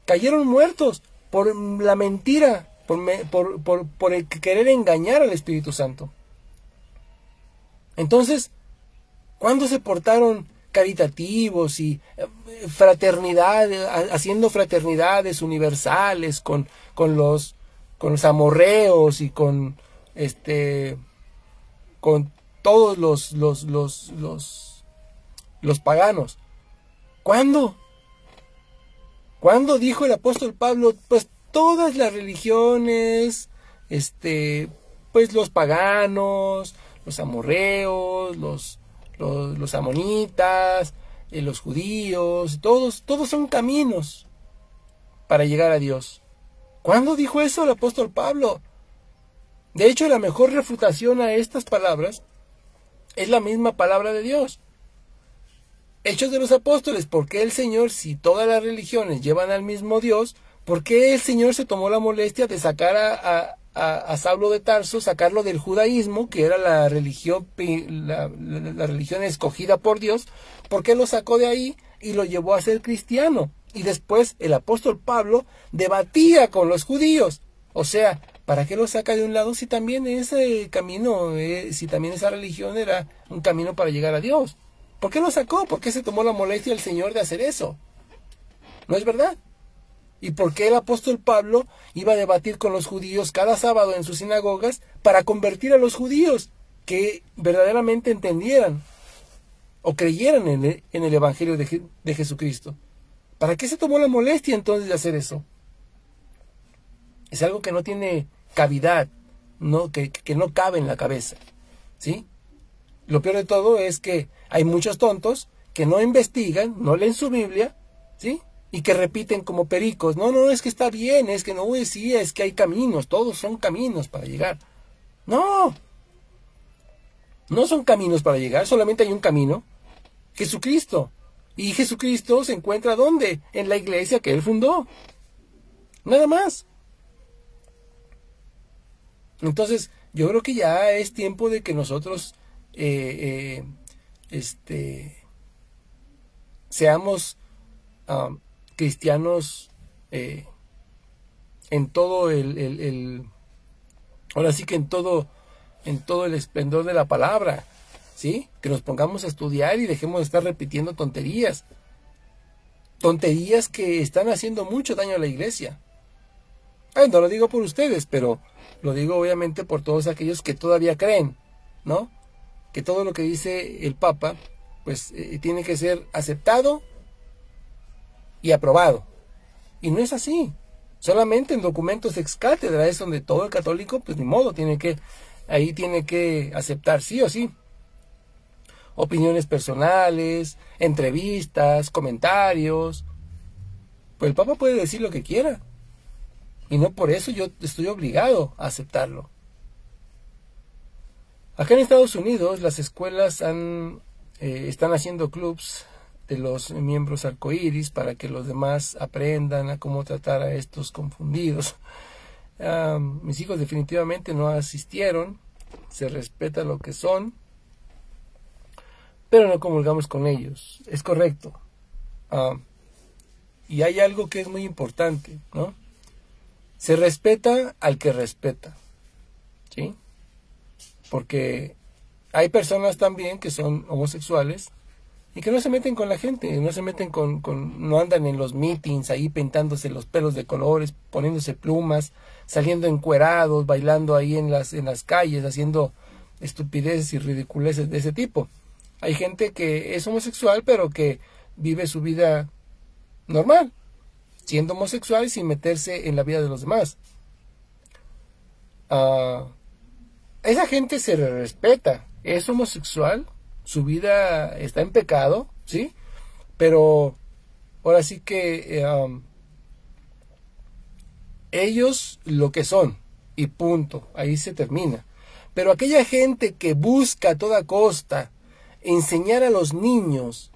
Cayeron muertos por la mentira, por el querer engañar al Espíritu Santo. Entonces, ¿cuándo se portaron caritativos y fraternidad, haciendo fraternidades universales con los amorreos y con todos los paganos? ¿Cuándo? ¿Cuándo dijo el apóstol Pablo? Pues todas las religiones, pues los paganos, los amorreos, los amonitas, los judíos, todos son caminos para llegar a Dios. ¿Cuándo dijo eso el apóstol Pablo? De hecho, la mejor refutación a estas palabras es la misma palabra de Dios. Hechos de los Apóstoles. ¿Por qué el Señor, si todas las religiones llevan al mismo Dios, por qué el Señor se tomó la molestia de sacar a Saulo de Tarso, sacarlo del judaísmo, que era la religión escogida por Dios? ¿Por qué lo sacó de ahí y lo llevó a ser cristiano? Y después el apóstol Pablo debatía con los judíos. O sea, ¿para qué lo saca de un lado si también ese camino, si también esa religión era un camino para llegar a Dios? ¿Por qué lo sacó? ¿Por qué se tomó la molestia el Señor de hacer eso? ¿No es verdad? ¿Y por qué el apóstol Pablo iba a debatir con los judíos cada sábado en sus sinagogas para convertir a los judíos que verdaderamente entendieran o creyeran en el Evangelio de Jesucristo? ¿Para qué se tomó la molestia entonces de hacer eso? Es algo que no tiene cavidad, que no cabe en la cabeza, ¿sí? Lo peor de todo es que hay muchos tontos que no investigan, no leen su Biblia, ¿sí? Y que repiten como pericos, no, es que está bien, es que no, sí, es que hay caminos, todos son caminos para llegar. No son caminos para llegar, solamente hay un camino, Jesucristo. Y Jesucristo se encuentra ¿dónde? En la iglesia que Él fundó. Nada más. Entonces, yo creo que ya es tiempo de que nosotros seamos cristianos en todo ahora sí que en todo el esplendor de la palabra, ¿sí? Que nos pongamos a estudiar y dejemos de estar repitiendo tonterías que están haciendo mucho daño a la iglesia. No lo digo por ustedes, pero lo digo obviamente por todos aquellos que todavía creen, ¿no? Que todo lo que dice el Papa, pues tiene que ser aceptado y aprobado. Y no es así. Solamente en documentos ex cátedra es donde todo el católico, pues ni modo, tiene que aceptar sí o sí. Opiniones personales, entrevistas, comentarios. Pues el Papa puede decir lo que quiera. Y no por eso yo estoy obligado a aceptarlo. Acá en Estados Unidos las escuelas están haciendo clubs de los miembros arcoíris para que los demás aprendan a cómo tratar a estos confundidos. Mis hijos definitivamente no asistieron, se respeta lo que son, pero no comulgamos con ellos, es correcto. Y hay algo que es muy importante, ¿no? Se respeta al que respeta, ¿sí? Porque hay personas también que son homosexuales y que no se meten con la gente, no andan en los meetings ahí pintándose los pelos de colores, poniéndose plumas, saliendo encuerados, bailando ahí en las calles, haciendo estupideces y ridiculeces de ese tipo. Hay gente que es homosexual pero que vive su vida normal, siendo homosexual sin meterse en la vida de los demás. Esa gente se le respeta, es homosexual, su vida está en pecado, ¿sí? Pero ahora sí que ellos lo que son, y punto, ahí se termina. Pero aquella gente que busca a toda costa enseñar a los niños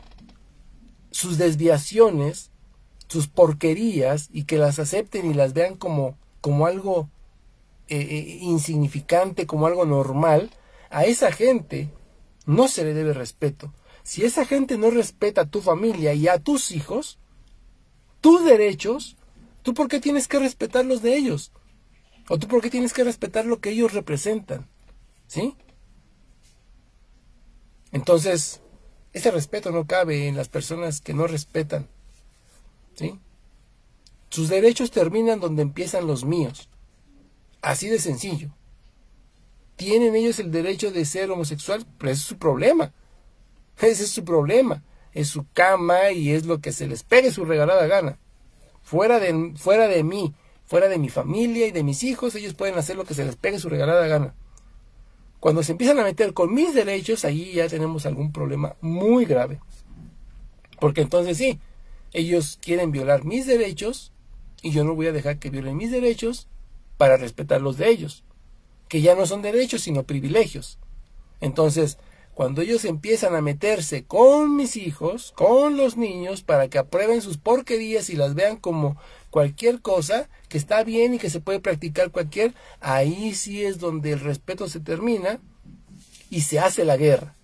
sus desviaciones, sus porquerías, y que las acepten y las vean como algo insignificante, como algo normal, a esa gente no se le debe respeto. Si esa gente no respeta a tu familia y a tus hijos, tus derechos, ¿tú por qué tienes que respetar los de ellos? ¿O tú por qué tienes que respetar lo que ellos representan? ¿Sí? Entonces, ese respeto no cabe en las personas que no respetan. ¿Sí? Sus derechos terminan donde empiezan los míos. Así de sencillo. ¿Tienen ellos el derecho de ser homosexual? Pero ese es su problema. Ese es su problema. Es su cama y es lo que se les pegue su regalada gana. Fuera de mí, fuera de mi familia y de mis hijos, ellos pueden hacer lo que se les pegue su regalada gana. Cuando se empiezan a meter con mis derechos, ahí ya tenemos algún problema muy grave. Porque entonces sí, ellos quieren violar mis derechos y yo no voy a dejar que violen mis derechos para respetar los de ellos, que ya no son derechos sino privilegios. Entonces, cuando ellos empiezan a meterse con mis hijos, con los niños, para que aprueben sus porquerías y las vean como cualquier cosa, que está bien y que se puede practicar cualquier, ahí sí es donde el respeto se termina y se hace la guerra.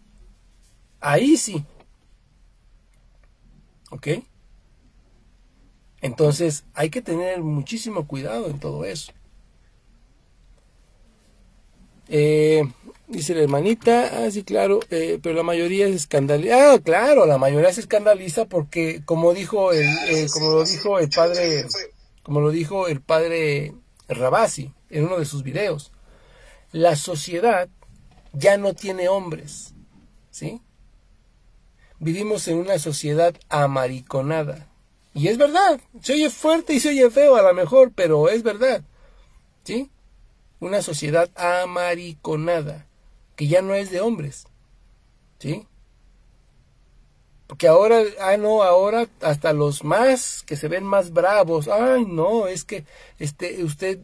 Ahí sí. ¿Ok? Entonces hay que tener muchísimo cuidado en todo eso. Dice la hermanita, sí, claro, pero la mayoría se escandaliza. Claro, la mayoría se escandaliza porque, como lo dijo el padre Rabasi en uno de sus videos, la sociedad ya no tiene hombres, ¿sí? Vivimos en una sociedad amariconada. Y es verdad, se oye fuerte y se oye feo a lo mejor, pero es verdad, ¿sí? Una sociedad amariconada, que ya no es de hombres, ¿sí? Porque ahora, ahora hasta los más que se ven más bravos, no, es que usted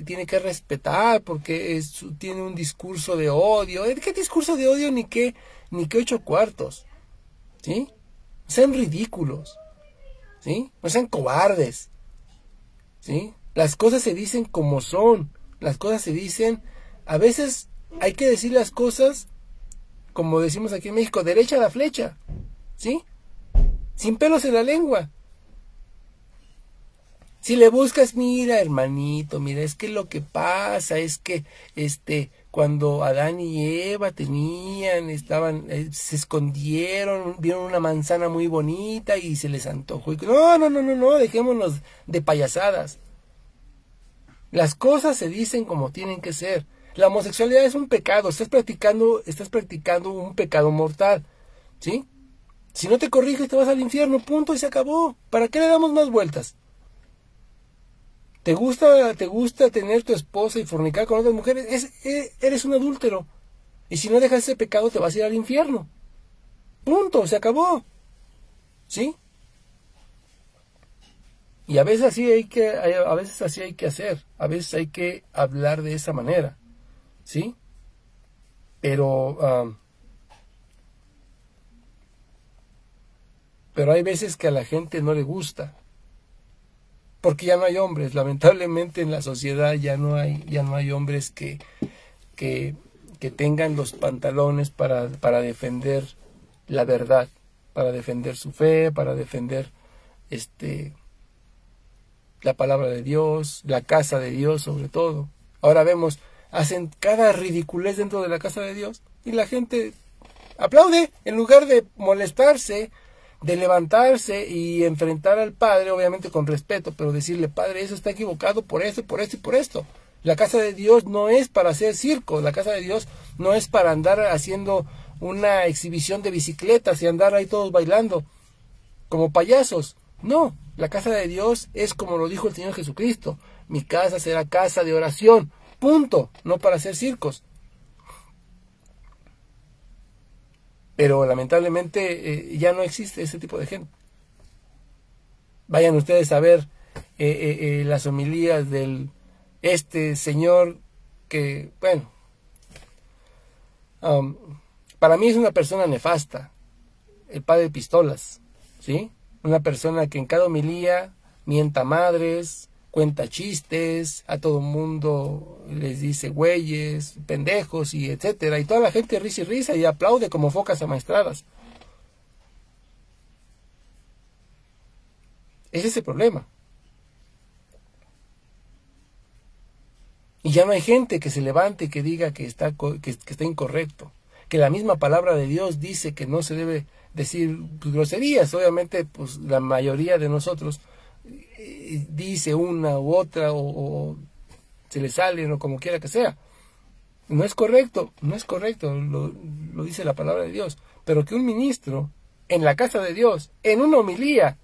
tiene que respetar porque tiene un discurso de odio. ¿Qué discurso de odio ni qué 8 cuartos? ¿Sí? No sean ridículos, ¿sí? No sean cobardes, ¿sí? Las cosas se dicen como son, las cosas se dicen, a veces hay que decir las cosas, como decimos aquí en México, derecha a la flecha, ¿sí? Sin pelos en la lengua. Si le buscas, mira, hermanito, mira, es que lo que pasa es que cuando Adán y Eva se escondieron, vieron una manzana muy bonita y se les antojó. No, dejémonos de payasadas. Las cosas se dicen como tienen que ser. La homosexualidad es un pecado, estás practicando un pecado mortal, ¿sí? Si no te corriges te vas al infierno, punto, y se acabó. ¿Para qué le damos más vueltas? ¿Te gusta tener tu esposa y fornicar con otras mujeres? Eres un adúltero. Y si no dejas ese pecado te vas a ir al infierno. Punto, se acabó. ¿Sí? Y a veces así hay que hacer. A veces hay que hablar de esa manera. ¿Sí? Pero hay veces que a la gente no le gusta. Porque ya no hay hombres, lamentablemente en la sociedad ya no hay hombres que tengan los pantalones para defender la verdad, para defender su fe, para defender la palabra de Dios, la casa de Dios sobre todo. Ahora vemos, hacen cada ridiculez dentro de la casa de Dios y la gente aplaude en lugar de molestarse, de levantarse y enfrentar al Padre, obviamente con respeto, pero decirle: Padre, eso está equivocado por esto, por esto y por esto. La casa de Dios no es para hacer circo, la casa de Dios no es para andar haciendo una exhibición de bicicletas y andar ahí todos bailando como payasos. No, la casa de Dios es como lo dijo el Señor Jesucristo: mi casa será casa de oración, punto, no para hacer circos. Pero lamentablemente ya no existe ese tipo de gente. Vayan ustedes a ver las homilías del señor que, bueno, para mí es una persona nefasta, el padre Pistolas, ¿sí? Una persona que en cada homilía mienta madres, cuenta chistes, a todo mundo les dice güeyes, pendejos y etcétera, y toda la gente risa y risa y aplaude como focas amaestradas. Ese es el problema. Y ya no hay gente que se levante y que diga que está incorrecto, que la misma palabra de Dios dice que no se debe decir groserías. Obviamente, pues la mayoría de nosotros dice una u otra o se le salen o como quiera que sea. No es correcto, lo dice la palabra de Dios. Pero que un ministro en la casa de Dios, en una homilía,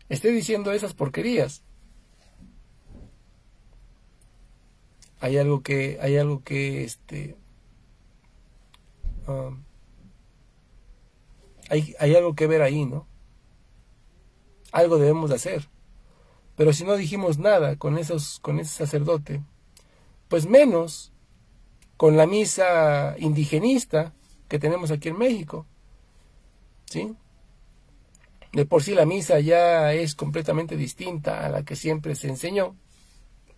esté diciendo esas porquerías, hay algo que hay algo que ver ahí, ¿no? Algo debemos de hacer. Pero si no dijimos nada con ese sacerdote, pues menos con la misa indigenista que tenemos aquí en México, ¿sí? De por sí la misa ya es completamente distinta a la que siempre se enseñó,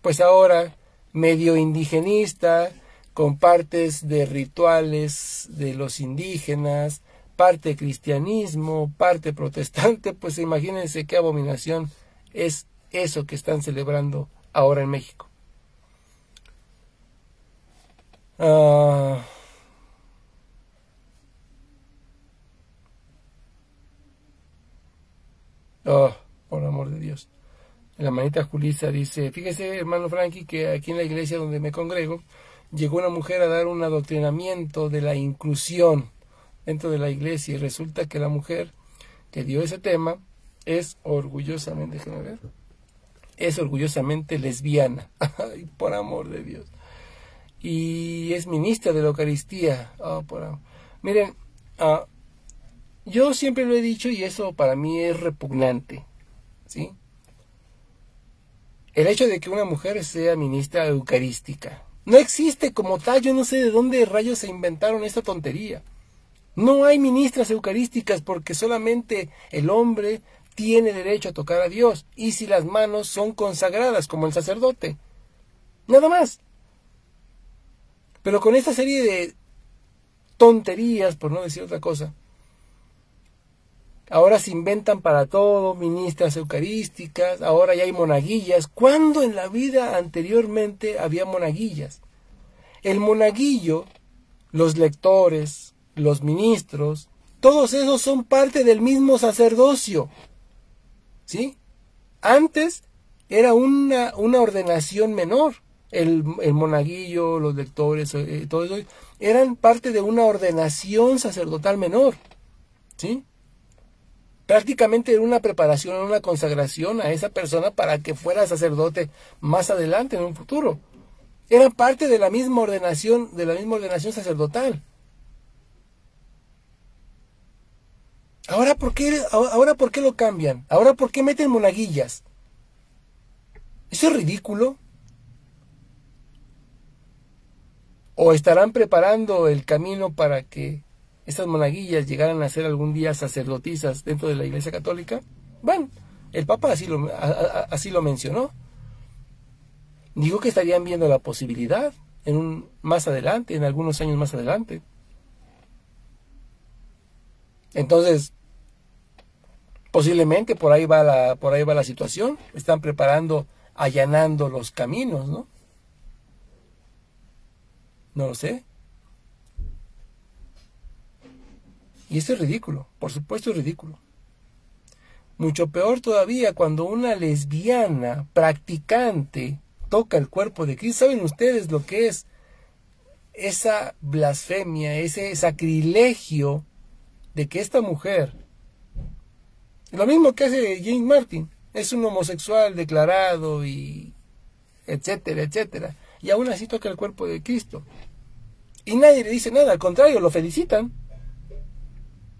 pues ahora medio indigenista, con partes de rituales de los indígenas, parte cristianismo, parte protestante, pues imagínense qué abominación es eso que están celebrando ahora en México. Por amor de Dios. La manita Julisa dice: fíjese, hermano Frankie, que aquí en la iglesia donde me congrego llegó una mujer a dar un adoctrinamiento de la inclusión dentro de la iglesia, y resulta que la mujer que dio ese tema es orgullosamente, déjenme ver, es orgullosamente lesbiana. Ay, por amor de Dios. Y es ministra de la Eucaristía. Miren, yo siempre lo he dicho y eso para mí es repugnante, ¿sí? El hecho de que una mujer sea ministra eucarística no existe como tal. Yo no sé de dónde rayos se inventaron esta tontería. No hay ministras eucarísticas porque solamente el hombre tiene derecho a tocar a Dios, y si las manos son consagradas como el sacerdote. Nada más. Pero con esta serie de tonterías, por no decir otra cosa, ahora se inventan para todo ministras eucarísticas, ahora ya hay monaguillas. ¿Cuándo en la vida anteriormente había monaguillas? El monaguillo, los lectores, los ministros, todos esos son parte del mismo sacerdocio, ¿sí? Antes era una ordenación menor. El monaguillo, los lectores, todo eso, eran parte de una ordenación sacerdotal menor, ¿sí? Prácticamente era una preparación, una consagración a esa persona para que fuera sacerdote más adelante, en un futuro. Era parte de la misma ordenación sacerdotal. Ahora, ¿por qué lo cambian? Ahora, ¿por qué meten monaguillas? ¿Eso es ridículo? ¿O estarán preparando el camino para que estas monaguillas llegaran a ser algún día sacerdotisas dentro de la Iglesia Católica? Bueno, el Papa así lo mencionó. Dijo que estarían viendo la posibilidad más adelante, en algunos años más adelante. Entonces, posiblemente por ahí va la situación. Están preparando, allanando los caminos, ¿no? No lo sé. Y esto es ridículo, por supuesto es ridículo. Mucho peor todavía cuando una lesbiana practicante toca el cuerpo de Cristo. ¿Saben ustedes lo que es esa blasfemia, ese sacrilegio de que esta mujer, lo mismo que hace James Martin, es un homosexual declarado y etcétera, etcétera, y aún así toca el cuerpo de Cristo? Y nadie le dice nada, al contrario, lo felicitan.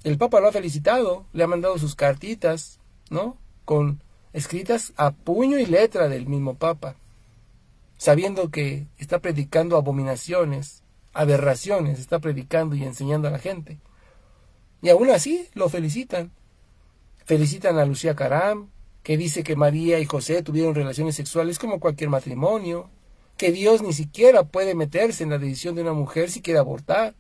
El Papa lo ha felicitado, le ha mandado sus cartitas, ¿no? Escritas a puño y letra del mismo Papa, sabiendo que está predicando abominaciones, aberraciones, está predicando y enseñando a la gente. Y aún así lo felicitan. Felicitan a Lucía Caram, que dice que María y José tuvieron relaciones sexuales como cualquier matrimonio, que Dios ni siquiera puede meterse en la decisión de una mujer si quiere abortar.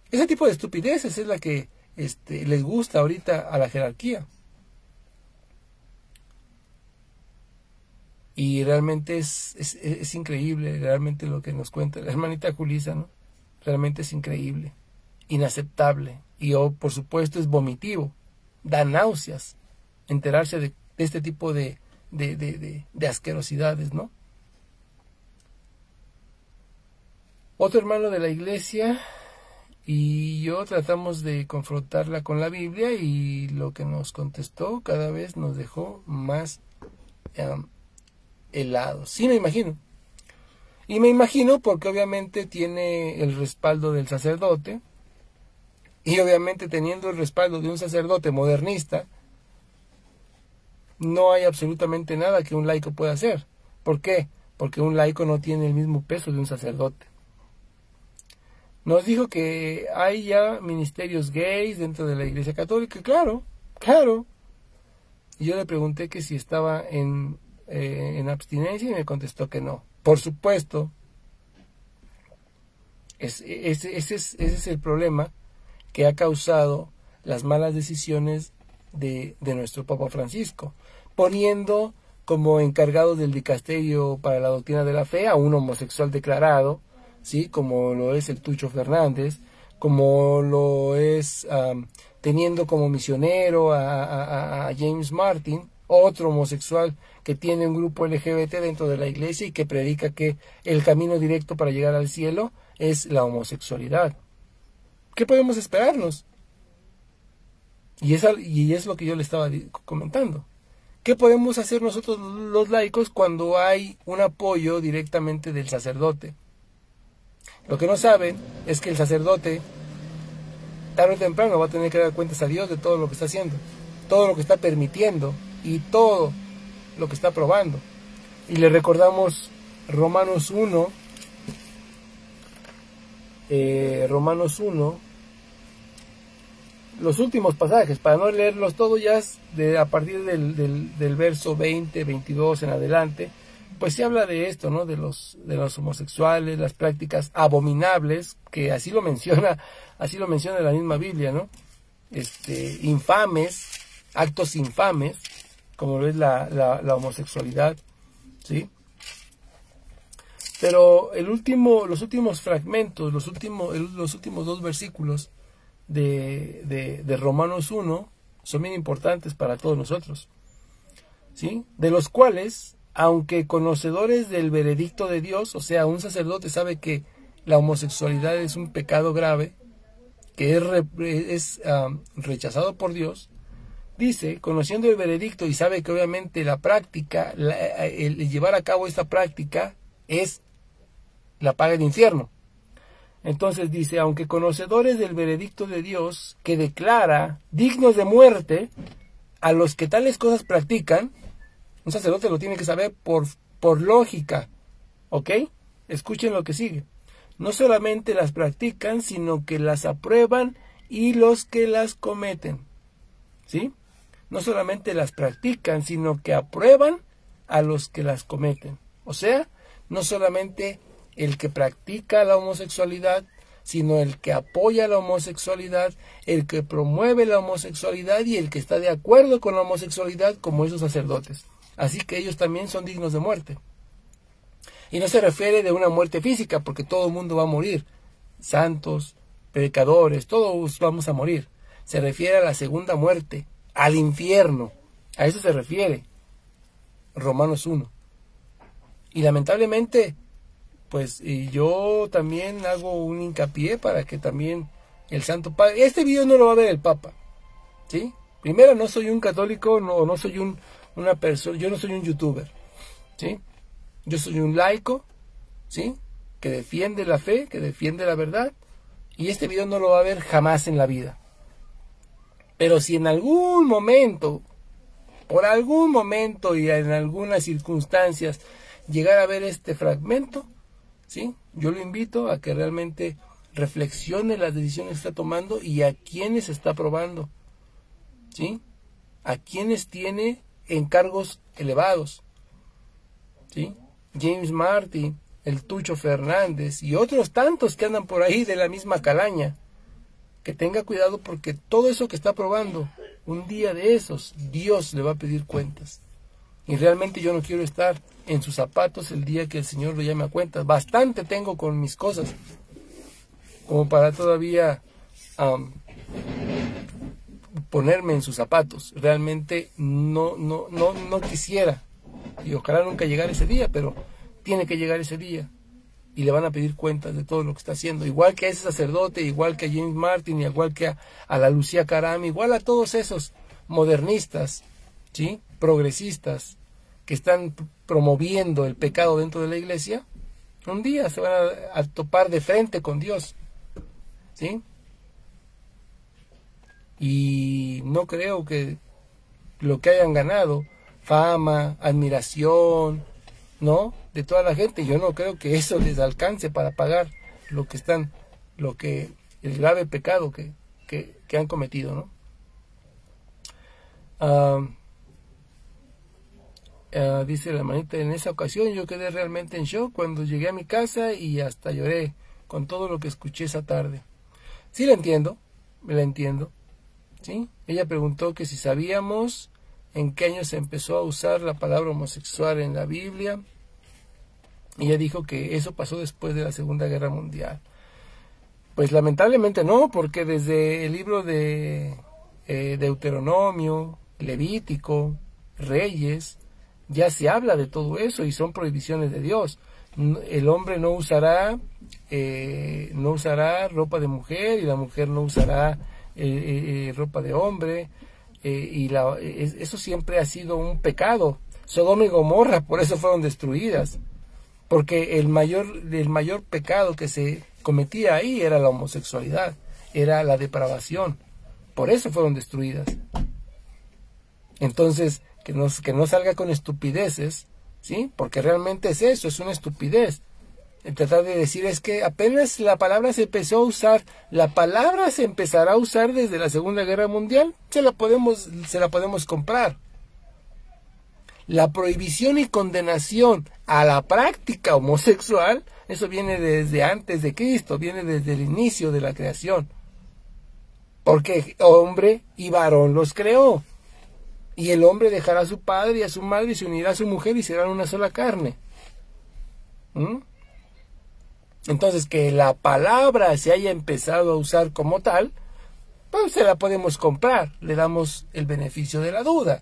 Ese tipo de estupideces es la que les gusta ahorita a la jerarquía. Y realmente es increíble, realmente lo que nos cuenta la hermanita Julissa, ¿no? Realmente es increíble, inaceptable. Y por supuesto es vomitivo, da náuseas enterarse de este tipo de asquerosidades, ¿no? Otro hermano de la iglesia y yo tratamos de confrontarla con la Biblia, y lo que nos contestó cada vez nos dejó más helados. Sí, me imagino. Y me imagino porque obviamente tiene el respaldo del sacerdote, y obviamente teniendo el respaldo de un sacerdote modernista, no hay absolutamente nada que un laico pueda hacer. ¿Por qué? Porque un laico no tiene el mismo peso de un sacerdote. Nos dijo que hay ya ministerios gays dentro de la Iglesia Católica. Claro, claro. Y yo le pregunté que si estaba en abstinencia, y me contestó que no. Por supuesto. Ese es el problema que ha causado las malas decisiones de nuestro Papa Francisco, poniendo como encargado del dicasterio para la doctrina de la fe a un homosexual declarado, ¿sí? Como lo es el Tucho Fernández, como lo es teniendo como misionero a James Martin, otro homosexual que tiene un grupo LGBT dentro de la iglesia y que predica que el camino directo para llegar al cielo es la homosexualidad. ¿Qué podemos esperarnos? Y es lo que yo le estaba comentando. ¿Qué podemos hacer nosotros los laicos cuando hay un apoyo directamente del sacerdote? Lo que no saben es que el sacerdote, tarde o temprano, va a tener que dar cuentas a Dios de todo lo que está haciendo, todo lo que está permitiendo y todo lo que está aprobando. Y le recordamos Romanos 1, los últimos pasajes, para no leerlos todos, ya a partir del verso 20, 22 en adelante, pues se habla de esto, ¿no? De los homosexuales, las prácticas abominables, que así lo menciona la misma Biblia, ¿no? Infames, actos infames, como lo es la homosexualidad, ¿sí? Pero los últimos fragmentos, los últimos dos versículos de Romanos 1 son bien importantes para todos nosotros, ¿sí? De los cuales, aunque conocedores del veredicto de Dios, o sea, un sacerdote sabe que la homosexualidad es un pecado grave, que es rechazado por Dios, dice, conociendo el veredicto y sabe que obviamente la práctica, el llevar a cabo esta práctica es la paga del infierno. Entonces dice, aunque conocedores del veredicto de Dios, que declara dignos de muerte a los que tales cosas practican, un sacerdote lo tiene que saber por lógica, ¿ok? Escuchen lo que sigue. No solamente las practican, sino que las aprueban y los que las cometen, ¿sí? No solamente las practican, sino que aprueban a los que las cometen. O sea, no solamente el que practica la homosexualidad, sino el que apoya la homosexualidad, el que promueve la homosexualidad y el que está de acuerdo con la homosexualidad, como esos sacerdotes. Así que ellos también son dignos de muerte. Y no se refiere de una muerte física, porque todo el mundo va a morir. Santos, pecadores, todos vamos a morir. Se refiere a la segunda muerte, al infierno. A eso se refiere Romanos 1. Y lamentablemente, pues yo también hago un hincapié para que también el Santo Padre... Este video no lo va a ver el Papa, ¿sí? Primero, no soy un católico, no soy una persona, yo no soy un youtuber, ¿sí? Yo soy un laico, ¿sí? Que defiende la fe, que defiende la verdad, y este video no lo va a ver jamás en la vida. Pero si en algún momento, por algún momento y en algunas circunstancias, llegar a ver este fragmento, ¿sí? Yo lo invito a que realmente reflexione las decisiones que está tomando y a quienes está probando, ¿sí? a quienes tiene en cargos elevados, ¿sí? James Martin, el Tucho Fernández y otros tantos que andan por ahí de la misma calaña. Que tenga cuidado porque todo eso que está probando, un día de esos, Dios le va a pedir cuentas. Y realmente yo no quiero estar en sus zapatos el día que el Señor lo llame a cuentas. Bastante tengo con mis cosas como para todavía ponerme en sus zapatos. Realmente no quisiera, y ojalá nunca llegara ese día, pero tiene que llegar ese día y le van a pedir cuentas de todo lo que está haciendo, igual que a ese sacerdote, igual que a James Martin, igual que a la Lucía Caram, igual a todos esos modernistas, ¿sí? Progresistas que están promoviendo el pecado dentro de la iglesia. Un día se van a topar de frente con Dios, ¿sí? Y no creo que lo que hayan ganado, fama, admiración, ¿no? De toda la gente, yo no creo que eso les alcance para pagar el grave pecado que han cometido, ¿no? Dice la hermanita, en esa ocasión yo quedé realmente en shock cuando llegué a mi casa y hasta lloré con todo lo que escuché esa tarde. Sí, la entiendo, ¿sí? Ella preguntó que si sabíamos en qué año se empezó a usar la palabra homosexual en la Biblia. Y ella dijo que eso pasó después de la Segunda Guerra Mundial. Pues lamentablemente no, porque desde el libro de Deuteronomio, Levítico, Reyes, ya se habla de todo eso y son prohibiciones de Dios. El hombre no usará ropa de mujer y la mujer no usará ropa de hombre, eso siempre ha sido un pecado. Sodoma y Gomorra por eso fueron destruidas, porque el mayor pecado que se cometía ahí era la homosexualidad, era la depravación, por eso fueron destruidas. Entonces, que no salga con estupideces, ¿sí? Porque realmente es eso, es una estupidez. Tratar de decir es que apenas la palabra se empezó a usar, la palabra se empezará a usar desde la Segunda Guerra Mundial, se la podemos comprar. La prohibición y condenación a la práctica homosexual, eso viene desde antes de Cristo, viene desde el inicio de la creación. Porque hombre y varón los creó. Y el hombre dejará a su padre y a su madre y se unirá a su mujer y serán una sola carne. Entonces, que la palabra se haya empezado a usar como tal, pues se la podemos comprar, le damos el beneficio de la duda.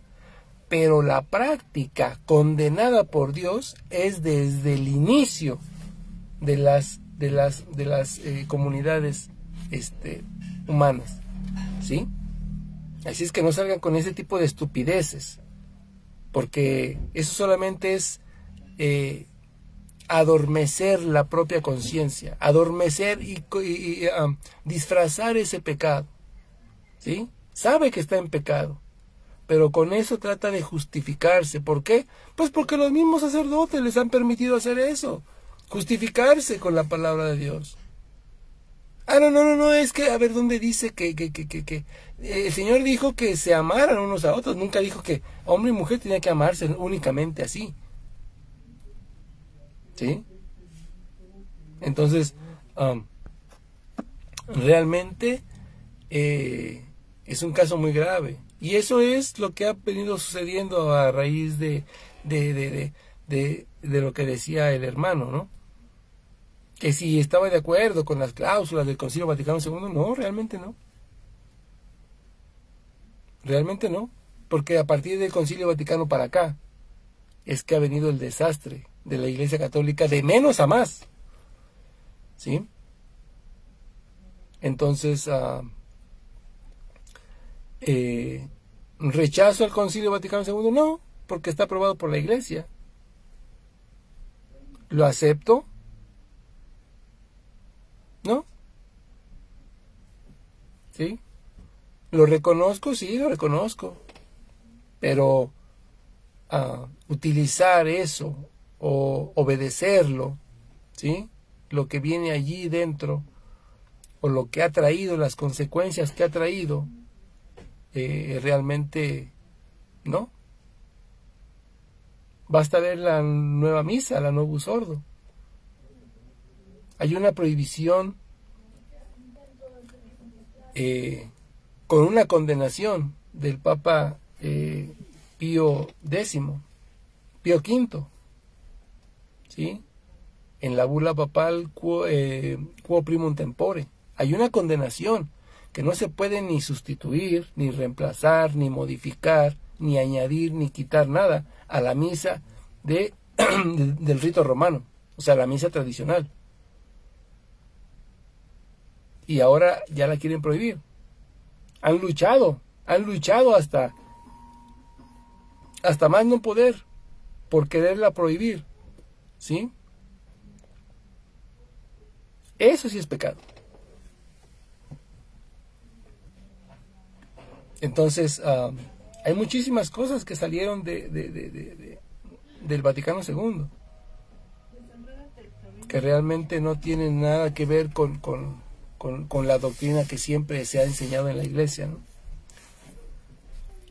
Pero la práctica condenada por Dios es desde el inicio de las comunidades humanas, ¿sí? Así es que no salgan con ese tipo de estupideces, porque eso solamente es adormecer la propia conciencia, adormecer y disfrazar ese pecado, ¿sí? Sabe que está en pecado, pero con eso trata de justificarse. ¿Por qué? Pues porque los mismos sacerdotes les han permitido hacer eso, justificarse con la palabra de Dios. No, es que, a ver, ¿dónde dice que el Señor dijo que se amaran unos a otros? Nunca dijo que hombre y mujer tenían que amarse únicamente así, ¿sí? Entonces, realmente es un caso muy grave. Y eso es lo que ha venido sucediendo a raíz de lo que decía el hermano, ¿no? Que si estaba de acuerdo con las cláusulas del Concilio Vaticano II, no, realmente no. Realmente no, porque a partir del Concilio Vaticano para acá es que ha venido el desastre de la Iglesia Católica de menos a más, ¿sí? Entonces, rechazo al Concilio Vaticano II, no, porque está aprobado por la Iglesia. ¿Lo acepto? ¿No? ¿Sí? ¿Lo reconozco? Sí, lo reconozco. Pero utilizar eso o obedecerlo, ¿sí? Lo que viene allí dentro o lo que ha traído, las consecuencias que ha traído, realmente ¿no? Basta ver la nueva misa, la Novus Ordo. Hay una prohibición con una condenación del Papa Pío X, Pío V, ¿sí? En la bula papal Quo Primum Tempore. Hay una condenación que no se puede ni sustituir, ni reemplazar, ni modificar, ni añadir, ni quitar nada a la misa del rito romano, o sea, la misa tradicional. Y ahora ya la quieren prohibir. Han luchado hasta más no poder por quererla prohibir, ¿sí? Eso sí es pecado. Entonces, hay muchísimas cosas que salieron del Vaticano II que realmente no tienen nada que ver con la doctrina que siempre se ha enseñado en la iglesia, ¿no?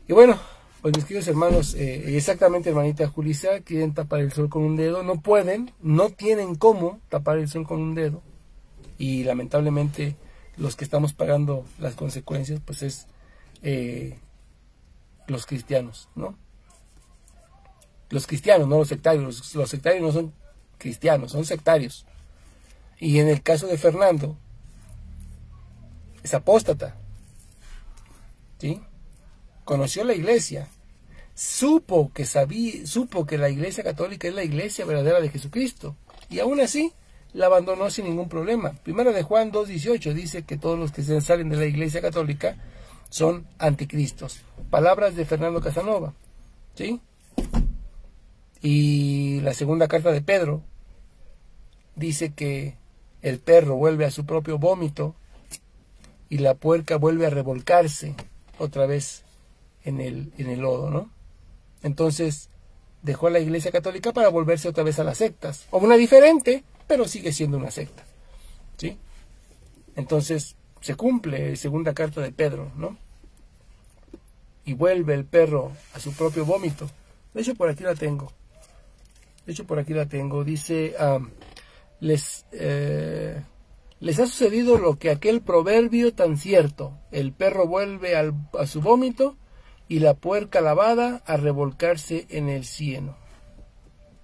Y bueno, pues mis queridos hermanos, exactamente, hermanita Julissa, quieren tapar el sol con un dedo, no pueden, no tienen cómo tapar el sol con un dedo, y lamentablemente los que estamos pagando las consecuencias pues es los cristianos, ¿no? Los cristianos, no los sectarios. Los sectarios no son cristianos, son sectarios. Y en el caso de Fernando, es apóstata, ¿sí? Conoció la iglesia, supo que la iglesia católica es la iglesia verdadera de Jesucristo, y aún así la abandonó sin ningún problema. Primera de Juan 2:18 dice que todos los que se salen de la iglesia católica son anticristos. Palabras de Fernando Casanova, ¿sí? Y la segunda carta de Pedro dice que el perro vuelve a su propio vómito y la puerca vuelve a revolcarse otra vez en el lodo, ¿no? Entonces dejó la iglesia católica para volverse otra vez a las sectas, o una diferente, pero sigue siendo una secta, ¿sí? Entonces se cumple segunda carta de Pedro, ¿no? Y vuelve el perro a su propio vómito. De hecho, por aquí la tengo. Dice, les ha sucedido lo que aquel proverbio tan cierto: el perro vuelve a su vómito y la puerca lavada a revolcarse en el cieno,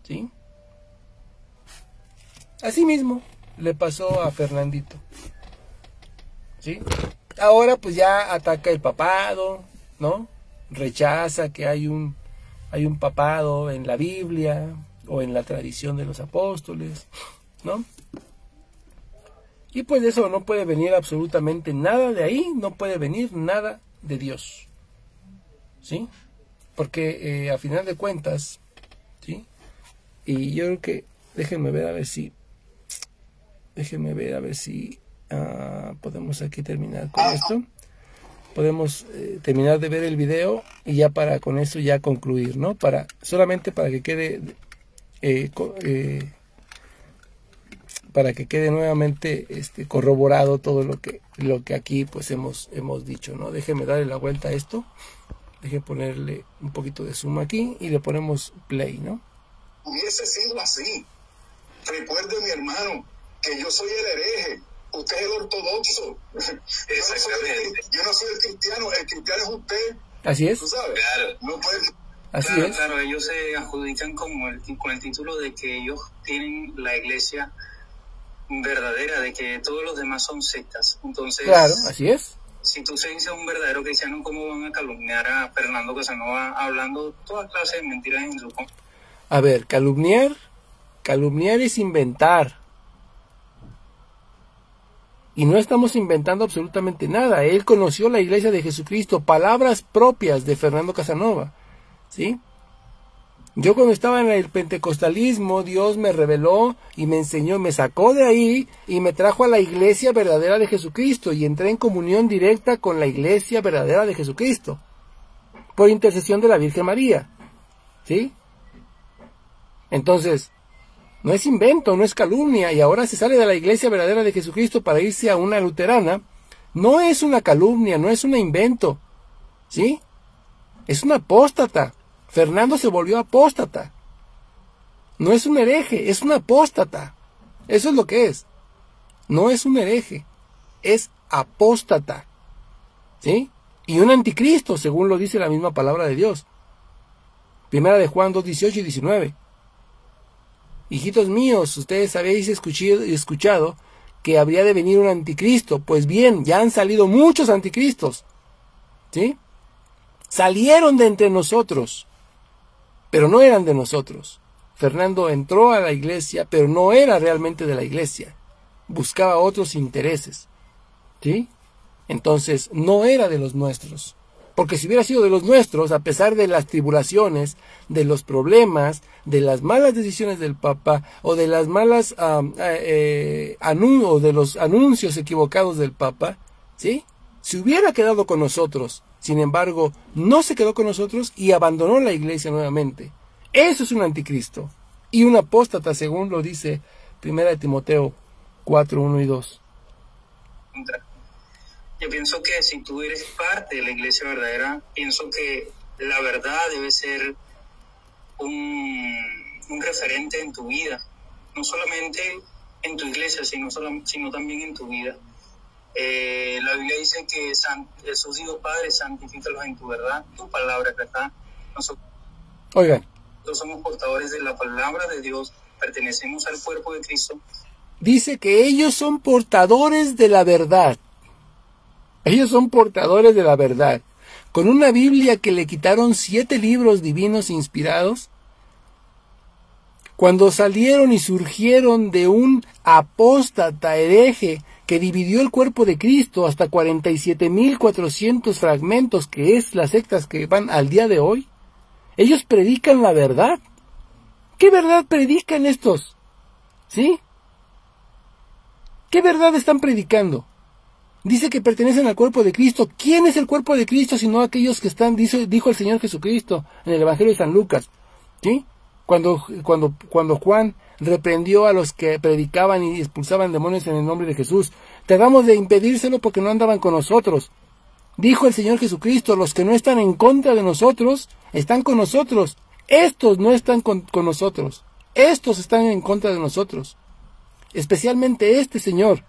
¿sí? Así mismo le pasó a Fernandito, ¿sí? Ahora pues ya ataca el papado, ¿no? Rechaza que hay un papado en la Biblia o en la tradición de los apóstoles, ¿no? Y pues de eso no puede venir absolutamente nada de ahí, no puede venir nada de Dios, ¿sí? Porque a final de cuentas, ¿sí? Y yo creo que, déjenme ver a ver si podemos aquí terminar con esto. Podemos terminar de ver el video y ya con eso ya concluir, ¿no? Solamente para que quede nuevamente corroborado todo lo que aquí pues hemos dicho, ¿no? Déjenme darle la vuelta a esto. Déjenme ponerle un poquito de zoom aquí y le ponemos play, ¿no? Hubiese sido así. Recuerde, mi hermano, que yo soy el hereje. Usted es el ortodoxo. Exactamente. Yo no soy el cristiano es usted. Así es. ¿Tú sabes? Claro. No puede... Así claro, es. Claro, ellos se adjudican con el título de que ellos tienen la iglesia verdadera, de que todos los demás son sectas. Entonces, claro, así es. Si tú se dices un verdadero cristiano, ¿cómo van a calumniar a Fernando Casanova hablando toda clase de mentiras en su contra? A ver, calumniar es inventar. Y no estamos inventando absolutamente nada. Él conoció la iglesia de Jesucristo, palabras propias de Fernando Casanova, ¿sí? Yo cuando estaba en el pentecostalismo, Dios me reveló y me enseñó, me sacó de ahí y me trajo a la iglesia verdadera de Jesucristo y entré en comunión directa con la iglesia verdadera de Jesucristo por intercesión de la Virgen María, ¿sí? Entonces, no es invento, no es calumnia, y ahora se sale de la iglesia verdadera de Jesucristo para irse a una luterana. No es una calumnia, no es un invento, ¿sí? Es un apóstata. Fernando se volvió apóstata. No es un hereje, es un apóstata. Eso es lo que es. No es un hereje, es apóstata. ¿Sí? Y un anticristo, según lo dice la misma palabra de Dios. Primera de Juan 2, 18 y 19. Hijitos míos, ustedes habéis escuchado que habría de venir un anticristo. Pues bien, ya han salido muchos anticristos. ¿Sí? Salieron de entre nosotros, pero no eran de nosotros. Fernando entró a la iglesia, pero no era realmente de la iglesia. Buscaba otros intereses. ¿Sí? Entonces, no era de los nuestros. Porque si hubiera sido de los nuestros, a pesar de las tribulaciones, de los problemas, de las malas decisiones del Papa, o de las malas o de los anuncios equivocados del Papa, ¿sí? Se hubiera quedado con nosotros. Sin embargo, no se quedó con nosotros y abandonó la iglesia nuevamente. Eso es un anticristo y un apóstata, según lo dice 1 Timoteo 4, 1 y 2. Yo pienso que si tú eres parte de la iglesia verdadera, pienso que la verdad debe ser un referente en tu vida, no solamente en tu iglesia, sino también en tu vida. La Biblia dice que Jesús dijo: Padre, santifícalos en tu verdad, tu palabra es verdad. Nosotros somos portadores de la palabra de Dios, pertenecemos al cuerpo de Cristo. Dice que ellos son portadores de la verdad. Ellos son portadores de la verdad. Con una Biblia que le quitaron 7 libros divinos inspirados, cuando salieron y surgieron de un apóstata hereje que dividió el cuerpo de Cristo hasta 47,400 fragmentos, que es las sectas que van al día de hoy, ellos predican la verdad. ¿Qué verdad predican estos? ¿Sí? ¿Qué verdad están predicando? Dice que pertenecen al cuerpo de Cristo. ¿Quién es el cuerpo de Cristo sino aquellos que están, dijo el Señor Jesucristo en el Evangelio de San Lucas? ¿Sí? Cuando Juan reprendió a los que predicaban y expulsaban demonios en el nombre de Jesús. Tratamos de impedírselo porque no andaban con nosotros. Dijo el Señor Jesucristo: los que no están en contra de nosotros, están con nosotros. Estos no están con nosotros. Estos están en contra de nosotros. Especialmente este señor.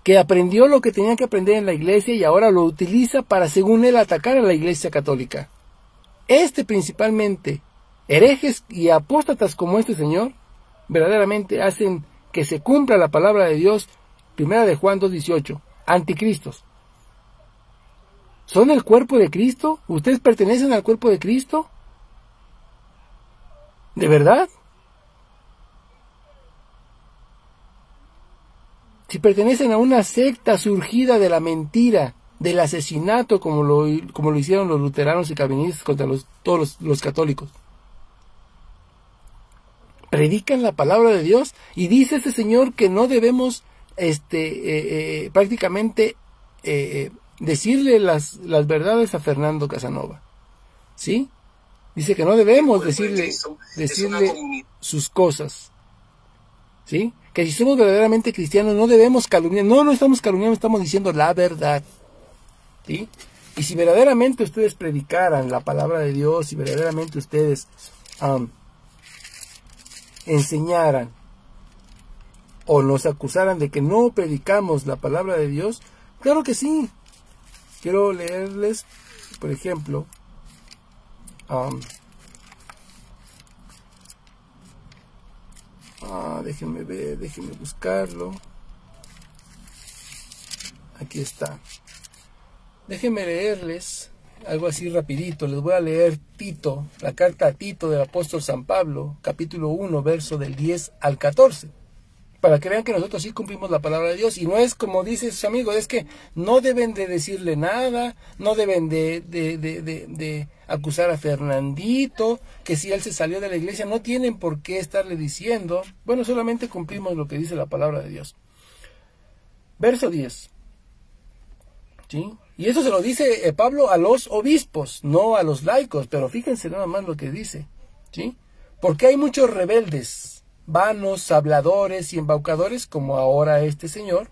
Que aprendió lo que tenía que aprender en la iglesia y ahora lo utiliza para, según él, atacar a la iglesia católica. Principalmente, herejes y apóstatas como este señor, verdaderamente hacen que se cumpla la palabra de Dios, 1 de Juan 2:18, anticristos. ¿Son el cuerpo de Cristo? ¿Ustedes pertenecen al cuerpo de Cristo? ¿De verdad? Si pertenecen a una secta surgida de la mentira, del asesinato, como lo hicieron los luteranos y calvinistas contra todos los católicos. Predican la palabra de Dios y dice este señor que no debemos prácticamente decirle las verdades a Fernando Casanova. ¿Sí? Dice que no debemos decirle sus cosas. ¿Sí? Que si somos verdaderamente cristianos no debemos calumniar. No estamos calumniando, estamos diciendo la verdad. ¿Sí? Y si verdaderamente ustedes predicaran la palabra de Dios, si verdaderamente ustedes enseñaran o nos acusaran de que no predicamos la palabra de Dios, claro que sí. Quiero leerles, por ejemplo, déjenme ver, déjenme buscarlo. Aquí está. Déjenme leerles algo así rapidito. Les voy a leer Tito, la carta a Tito del apóstol San Pablo, capítulo 1, verso del 10 al 14. Para que vean que nosotros sí cumplimos la palabra de Dios. Y no es como dice sus amigos, es que no deben de decirle nada, no deben de acusar a Fernandito, que si él se salió de la iglesia, no tienen por qué estarle diciendo. Bueno, solamente cumplimos lo que dice la palabra de Dios. Verso 10. ¿Sí? Y eso se lo dice Pablo a los obispos, no a los laicos, pero fíjense nada más lo que dice. ¿Sí? Porque hay muchos rebeldes, vanos, habladores y embaucadores, como ahora este señor,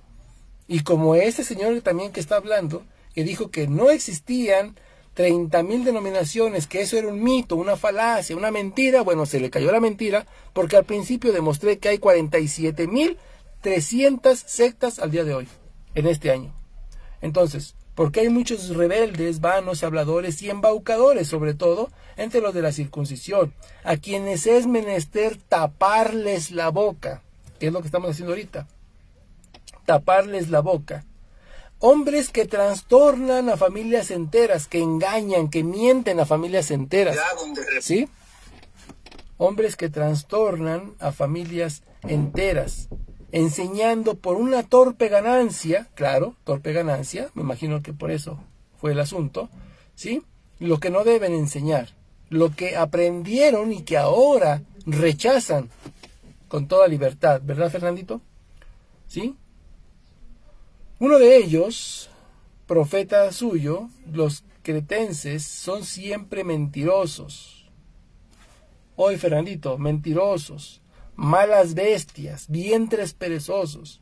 y como este señor también que está hablando, y dijo que no existían 30,000 denominaciones, que eso era un mito, una falacia, una mentira. Bueno, se le cayó la mentira, porque al principio demostré que hay 47,300 sectas al día de hoy, en este año. Entonces, porque hay muchos rebeldes, vanos, habladores y embaucadores, sobre todo entre los de la circuncisión, a quienes es menester taparles la boca, que es lo que estamos haciendo ahorita, taparles la boca. Hombres que trastornan a familias enteras, que engañan, que mienten a familias enteras, ¿sí? Hombres que trastornan a familias enteras, enseñando por una torpe ganancia, claro, torpe ganancia, me imagino que por eso fue el asunto, ¿sí? Lo que no deben enseñar, lo que aprendieron y que ahora rechazan con toda libertad, ¿verdad, Fernandito? ¿Sí? Uno de ellos, profeta suyo, los cretenses son siempre mentirosos. Hoy, Fernandito, mentirosos, malas bestias, vientres perezosos.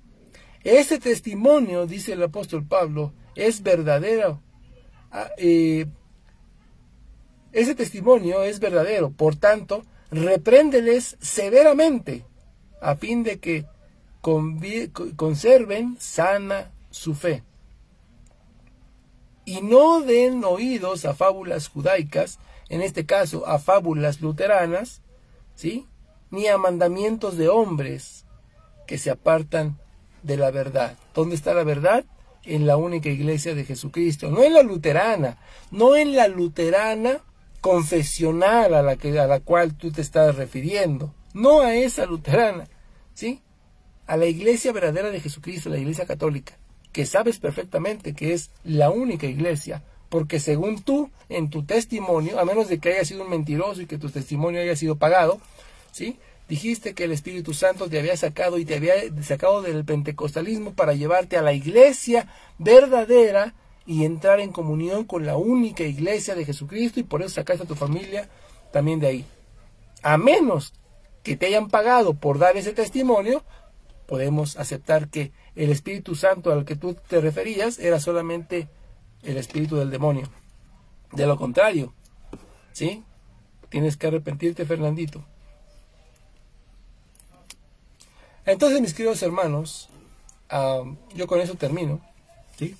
Ese testimonio, dice el apóstol Pablo, es verdadero. Ese testimonio es verdadero, por tanto, repréndeles severamente, a fin de que conserven sana su fe, y no den oídos a fábulas judaicas, en este caso a fábulas luteranas, ¿sí? Ni a mandamientos de hombres que se apartan de la verdad. ¿Dónde está la verdad? En la única iglesia de Jesucristo, no en la luterana, no en la luterana confesional a la cual tú te estás refiriendo, no a esa luterana, ¿sí? A la iglesia verdadera de Jesucristo, la iglesia católica, que sabes perfectamente que es la única iglesia, porque según tú, en tu testimonio, a menos de que haya sido un mentiroso y que tu testimonio haya sido pagado, ¿sí? Dijiste que el Espíritu Santo te había sacado y te había sacado del pentecostalismo para llevarte a la iglesia verdadera y entrar en comunión con la única iglesia de Jesucristo, y por eso sacaste a tu familia también de ahí. A menos que te hayan pagado por dar ese testimonio, podemos aceptar que el Espíritu Santo al que tú te referías era solamente el espíritu del demonio. De lo contrario, ¿sí? Tienes que arrepentirte, Fernandito. Entonces, mis queridos hermanos, yo con eso termino, ¿sí?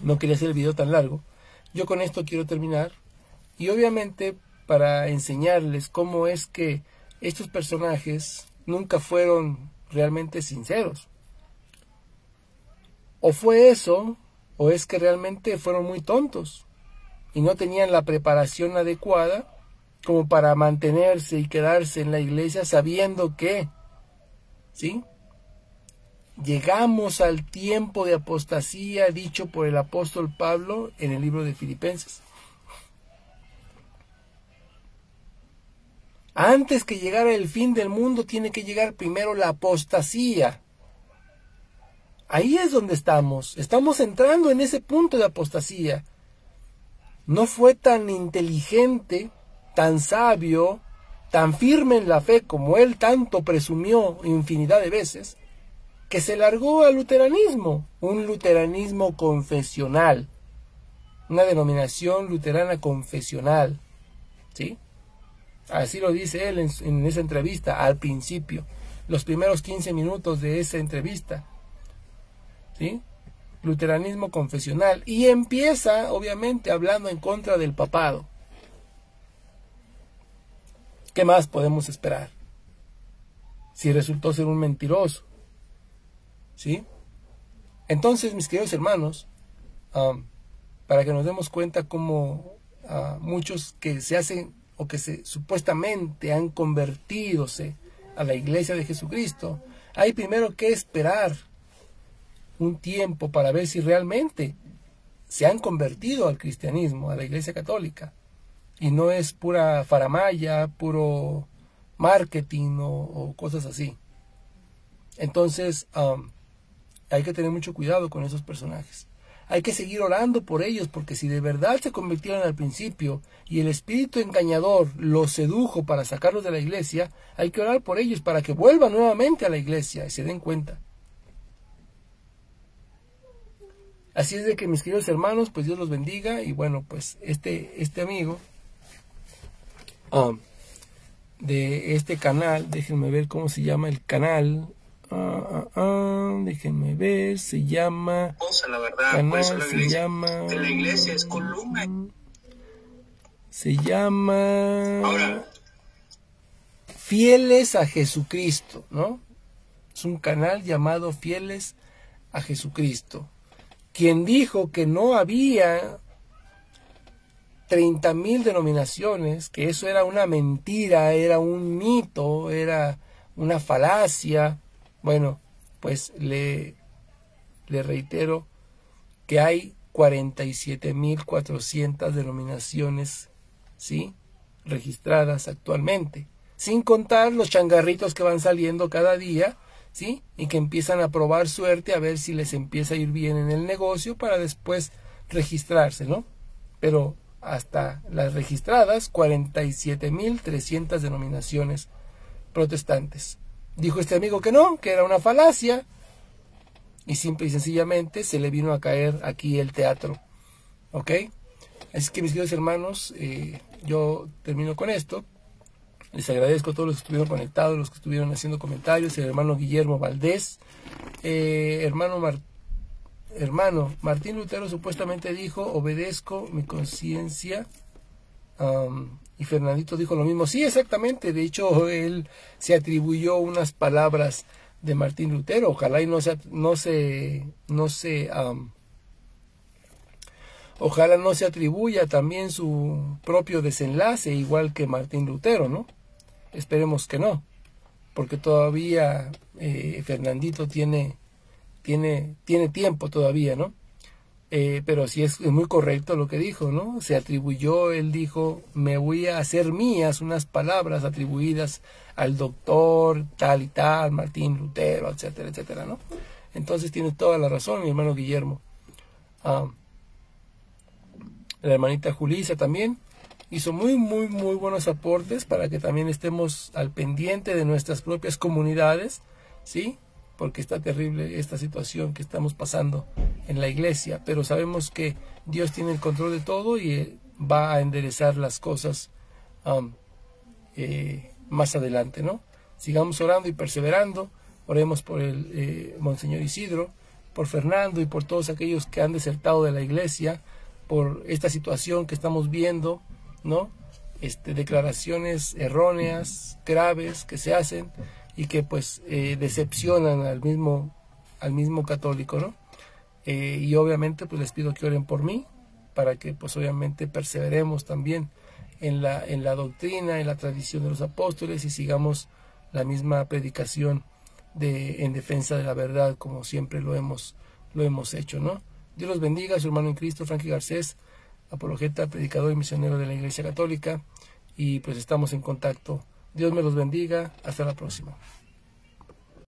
No quería hacer el video tan largo. Yo con esto quiero terminar, y obviamente para enseñarles cómo es que estos personajes nunca fueron realmente sinceros. O fue eso, o es que realmente fueron muy tontos y no tenían la preparación adecuada como para mantenerse y quedarse en la iglesia sabiendo que, ¿sí? Llegamos al tiempo de apostasía dicho por el apóstol Pablo en el libro de Filipenses. Antes que llegara el fin del mundo, tiene que llegar primero la apostasía. Ahí es donde estamos. Estamos entrando en ese punto de apostasía. No fue tan inteligente, tan sabio, tan firme en la fe como él tanto presumió infinidad de veces, que se largó al luteranismo, un luteranismo confesional, una denominación luterana confesional, ¿sí? Así lo dice él en esa entrevista al principio, los primeros 15 minutos de esa entrevista, ¿sí? Luteranismo confesional, y empieza obviamente hablando en contra del papado. ¿Qué más podemos esperar? Si resultó ser un mentiroso, ¿sí? Entonces, mis queridos hermanos, para que nos demos cuenta cómo muchos que se hacen o que supuestamente han convertidose a la iglesia de Jesucristo, hay primero que esperar un tiempo para ver si realmente se han convertido al cristianismo, a la iglesia católica, y no es pura faramaya, puro marketing o cosas así. Entonces hay que tener mucho cuidado con esos personajes. Hay que seguir orando por ellos, porque si de verdad se convirtieron al principio y el espíritu engañador los sedujo para sacarlos de la iglesia, hay que orar por ellos para que vuelvan nuevamente a la iglesia y se den cuenta. Así es de que, mis queridos hermanos, pues Dios los bendiga. Y bueno, pues este amigo de este canal, déjenme ver cómo se llama el canal. Déjenme ver, se llama... La verdad, canal, por eso la iglesia, se llama... de la iglesia es columna. Se llama... Ahora, Fieles a Jesucristo, ¿no? Es un canal llamado Fieles a Jesucristo. Quien dijo que no había 30,000 denominaciones, que eso era una mentira, era un mito, era una falacia. Bueno, pues le reitero que hay 47,400 denominaciones, ¿sí?, registradas actualmente, sin contar los changarritos que van saliendo cada día, ¿sí?, y que empiezan a probar suerte a ver si les empieza a ir bien en el negocio para después registrarse, ¿no? Pero hasta las registradas, 47,300 denominaciones protestantes. Dijo este amigo que no, que era una falacia, y simple y sencillamente se le vino a caer aquí el teatro, ¿ok? Así que, mis queridos hermanos, yo termino con esto. Les agradezco a todos los que estuvieron conectados, los que estuvieron haciendo comentarios. El hermano Guillermo Valdés, hermano Martín Lutero supuestamente dijo: obedezco mi conciencia, y Fernandito dijo lo mismo. Sí, exactamente. De hecho, él se atribuyó unas palabras de Martín Lutero. Ojalá y ojalá no se atribuya también su propio desenlace, igual que Martín Lutero, ¿no? Esperemos que no, porque todavía Fernandito tiene tiempo todavía, ¿no? Pero sí es muy correcto lo que dijo, ¿no? Se atribuyó, él dijo: me voy a hacer mías unas palabras atribuidas al doctor tal y tal, Martín Lutero, etcétera, etcétera, ¿no? Entonces tiene toda la razón mi hermano Guillermo. La hermanita Julissa también hizo muy buenos aportes para que también estemos al pendiente de nuestras propias comunidades, ¿sí? Porque está terrible esta situación que estamos pasando en la iglesia, pero sabemos que Dios tiene el control de todo y va a enderezar las cosas más adelante, ¿no? Sigamos orando y perseverando. Oremos por el Monseñor Isidro, por Fernando y por todos aquellos que han desertado de la iglesia, por esta situación que estamos viendo, ¿no? Declaraciones erróneas, graves que se hacen y que pues decepcionan al mismo católico, ¿no? Y obviamente pues les pido que oren por mí, para que pues obviamente perseveremos también en la doctrina, en la tradición de los apóstoles, y sigamos la misma predicación en defensa de la verdad, como siempre lo hemos hecho, ¿no? Dios los bendiga. Su hermano en Cristo, Frankie Garcés, apologeta, predicador y misionero de la Iglesia Católica, y pues estamos en contacto. Dios me los bendiga. Hasta la próxima.